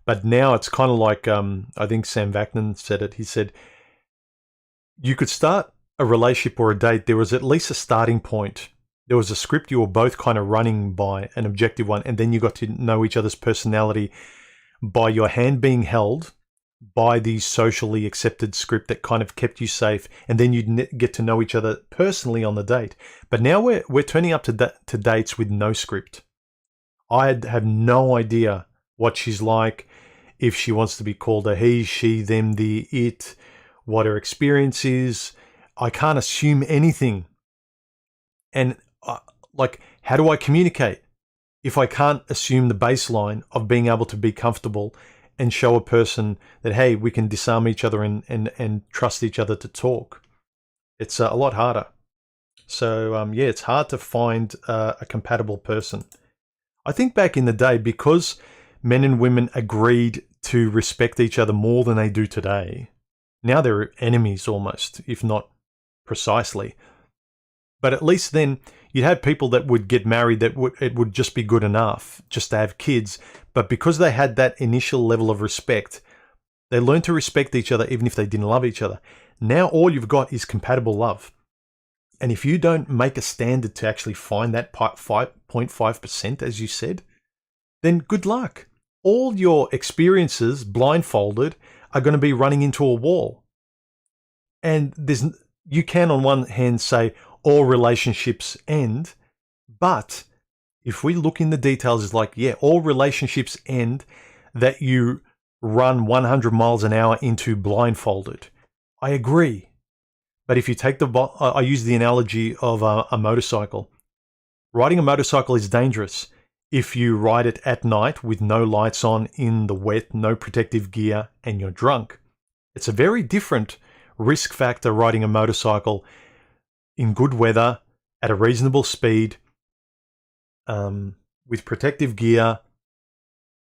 But now it's kind of like, I think Sam Vaknin said it. He said, you could start a relationship or a date. There was at least a starting point. There was a script you were both kind of running by, an objective one, and then you got to know each other's personality by your hand being held by the socially accepted script that kind of kept you safe, and then you'd get to know each other personally on the date. But now we're turning up to dates with no script. I have no idea what she's like, if she wants to be called a he, she, them, the, it, what her experience is. I can't assume anything. And how do I communicate if I can't assume the baseline of being able to be comfortable and show a person that, hey, we can disarm each other and trust each other to talk? It's a lot harder. So, yeah, it's hard to find a compatible person. I think back in the day, because men and women agreed to respect each other more than they do today, Now they're enemies almost, if not precisely. But at least then you'd have people that would get married that it would just be good enough just to have kids. But because they had that initial level of respect, they learned to respect each other even if they didn't love each other. Now all you've got is compatible love. And if you don't make a standard to actually find that 5.5%, as you said, then good luck. All your experiences, blindfolded, are going to be running into a wall. And you can, on one hand, say all relationships end, but if we look in the details, it's like, yeah, all relationships end that you run 100 miles an hour into blindfolded. I agree. But if you take I use the analogy of a motorcycle. Riding a motorcycle is dangerous if you ride it at night with no lights on, in the wet, no protective gear, and you're drunk. It's a very different risk factor riding a motorcycle in good weather, at a reasonable speed, with protective gear,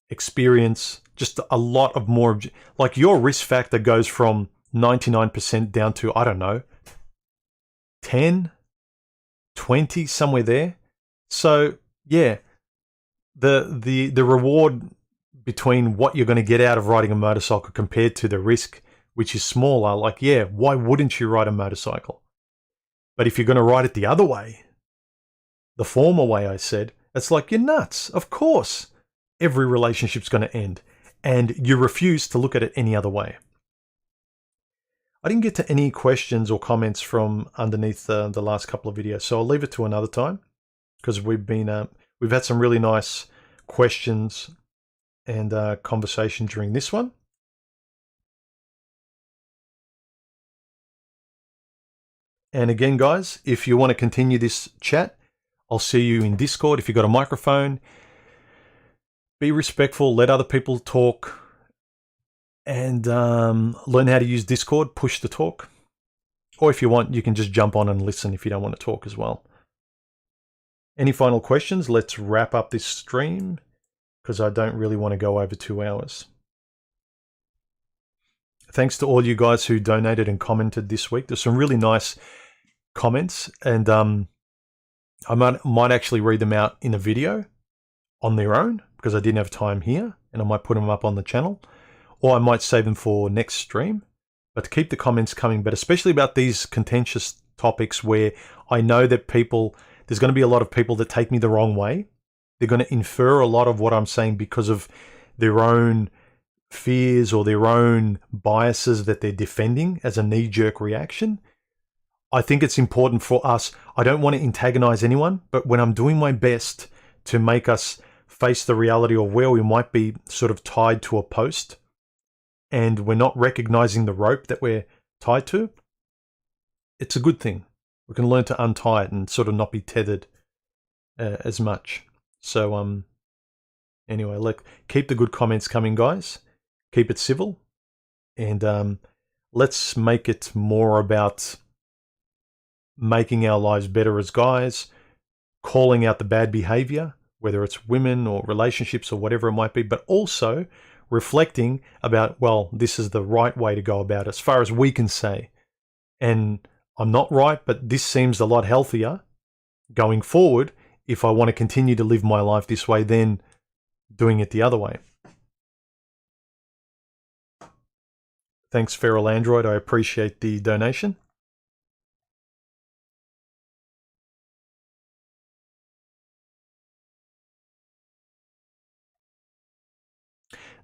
experience, just a lot of more. Like, your risk factor goes from 99% down to, I don't know, 10, 20, somewhere there. So yeah, the reward between what you're going to get out of riding a motorcycle compared to the risk, which is smaller, like, yeah, why wouldn't you ride a motorcycle? But if you're going to ride it the other way, the former way, I said, it's like, you're nuts. Of course, every relationship's going to end, and you refuse to look at it any other way. I didn't get to any questions or comments from underneath the last couple of videos, so I'll leave it to another time, because we've had some really nice questions and conversation during this one. And again, guys, if you want to continue this chat, I'll see you in Discord. If you've got a microphone, be respectful, let other people talk, and learn how to use Discord, push the talk. Or if you want, you can just jump on and listen if you don't want to talk as well. Any final questions? Let's wrap up this stream, because I don't really want to go over 2 hours. Thanks to all you guys who donated and commented this week. There's some really nice comments, and I might actually read them out in a video on their own, because I didn't have time here, and I might put them up on the channel, or I might save them for next stream. But to keep the comments coming, but especially about these contentious topics where I know that there's going to be a lot of people that take me the wrong way. They're going to infer a lot of what I'm saying because of their own fears or their own biases that they're defending as a knee-jerk reaction. I think it's important for us. I don't want to antagonize anyone, but when I'm doing my best to make us face the reality of where we might be sort of tied to a post, and we're not recognizing the rope that we're tied to, it's a good thing. We can learn to untie it and sort of not be tethered as much. So anyway, keep the good comments coming, guys. Keep it civil, and let's make it more about making our lives better as guys, calling out the bad behavior, whether it's women or relationships or whatever it might be, but also reflecting about, well, this is the right way to go about it, as far as we can say. And I'm not right, but this seems a lot healthier going forward if I want to continue to live my life this way than doing it the other way. Thanks, Feral Android. I appreciate the donation.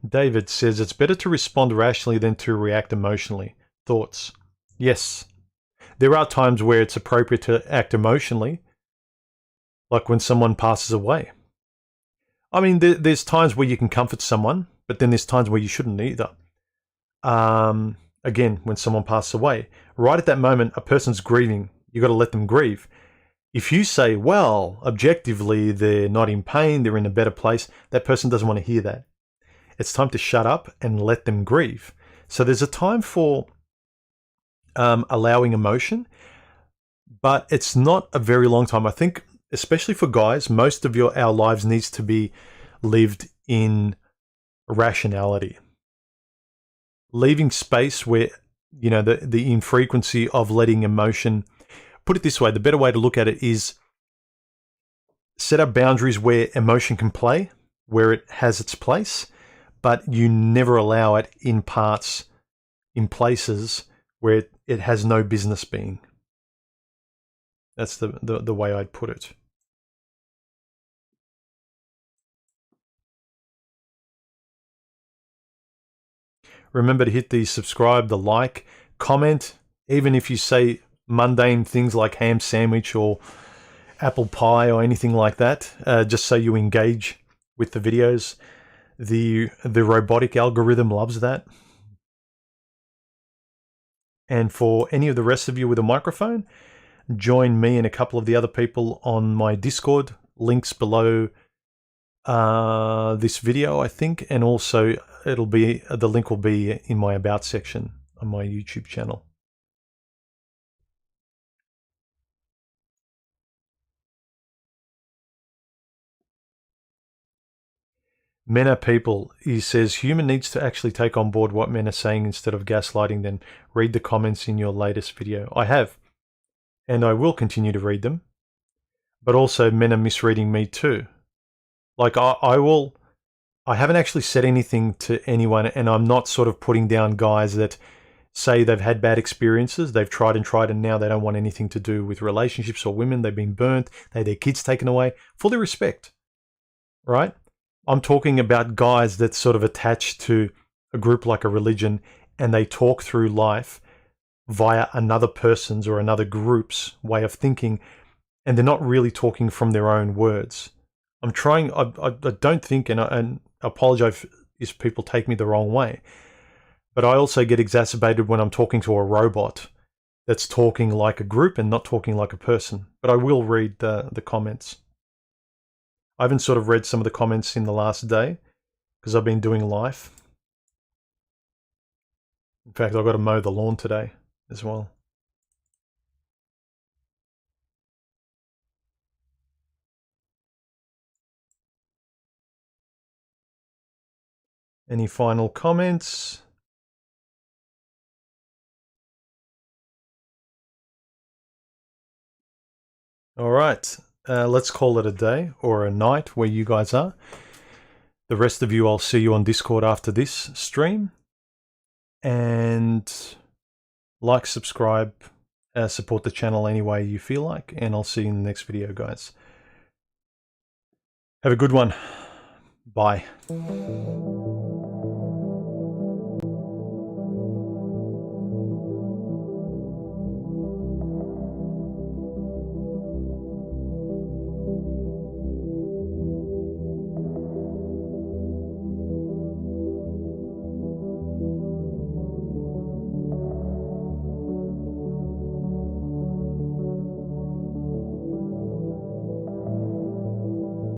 David says, it's better to respond rationally than to react emotionally. Thoughts? Yes. There are times where it's appropriate to act emotionally, like when someone passes away. I mean, there's times where you can comfort someone, but then there's times where you shouldn't either. Again, when someone passes away, right at that moment, a person's grieving. You've got to let them grieve. If you say, well, objectively, they're not in pain, they're in a better place, that person doesn't want to hear that. It's time to shut up and let them grieve. So there's a time for allowing emotion, but it's not a very long time. I think, especially for guys, most of our lives needs to be lived in rationality. Leaving space where you know, the infrequency of letting emotion. Put it this way, the better way to look at it is set up boundaries where emotion can play, where it has its place, but you never allow it in parts, in places where it has no business being. That's the way I'd put it. Remember to hit the subscribe, the like, comment, even if you say mundane things like ham sandwich or apple pie or anything like that, just so you engage with the videos. The robotic algorithm loves that. And for any of the rest of you with a microphone, join me and a couple of the other people on my Discord. Links below this video, I think, and also it'll be, the link will be in my about section on my YouTube channel. Men are people. He says human needs to actually take on board what men are saying instead of gaslighting them. Read the comments in your latest video. I have, and I will continue to read them. But also men are misreading me too. Like I haven't actually said anything to anyone, and I'm not sort of putting down guys that say they've had bad experiences, they've tried, and now they don't want anything to do with relationships or women, they've been burnt, they had their kids taken away. Fully respect, right? I'm talking about guys that sort of attach to a group like a religion, and they talk through life via another person's or another group's way of thinking, and they're not really talking from their own words. I'm trying, I don't think, and I apologize if people take me the wrong way, but I also get exacerbated when I'm talking to a robot that's talking like a group and not talking like a person. But I will read the comments. I haven't sort of read some of the comments in the last day because I've been doing life. In fact, I've got to mow the lawn today as well. Any final comments? All right, let's call it a day or a night where you guys are. The rest of you, I'll see you on Discord after this stream. And like, subscribe, support the channel any way you feel like, and I'll see you in the next video, guys. Have a good one. Bye.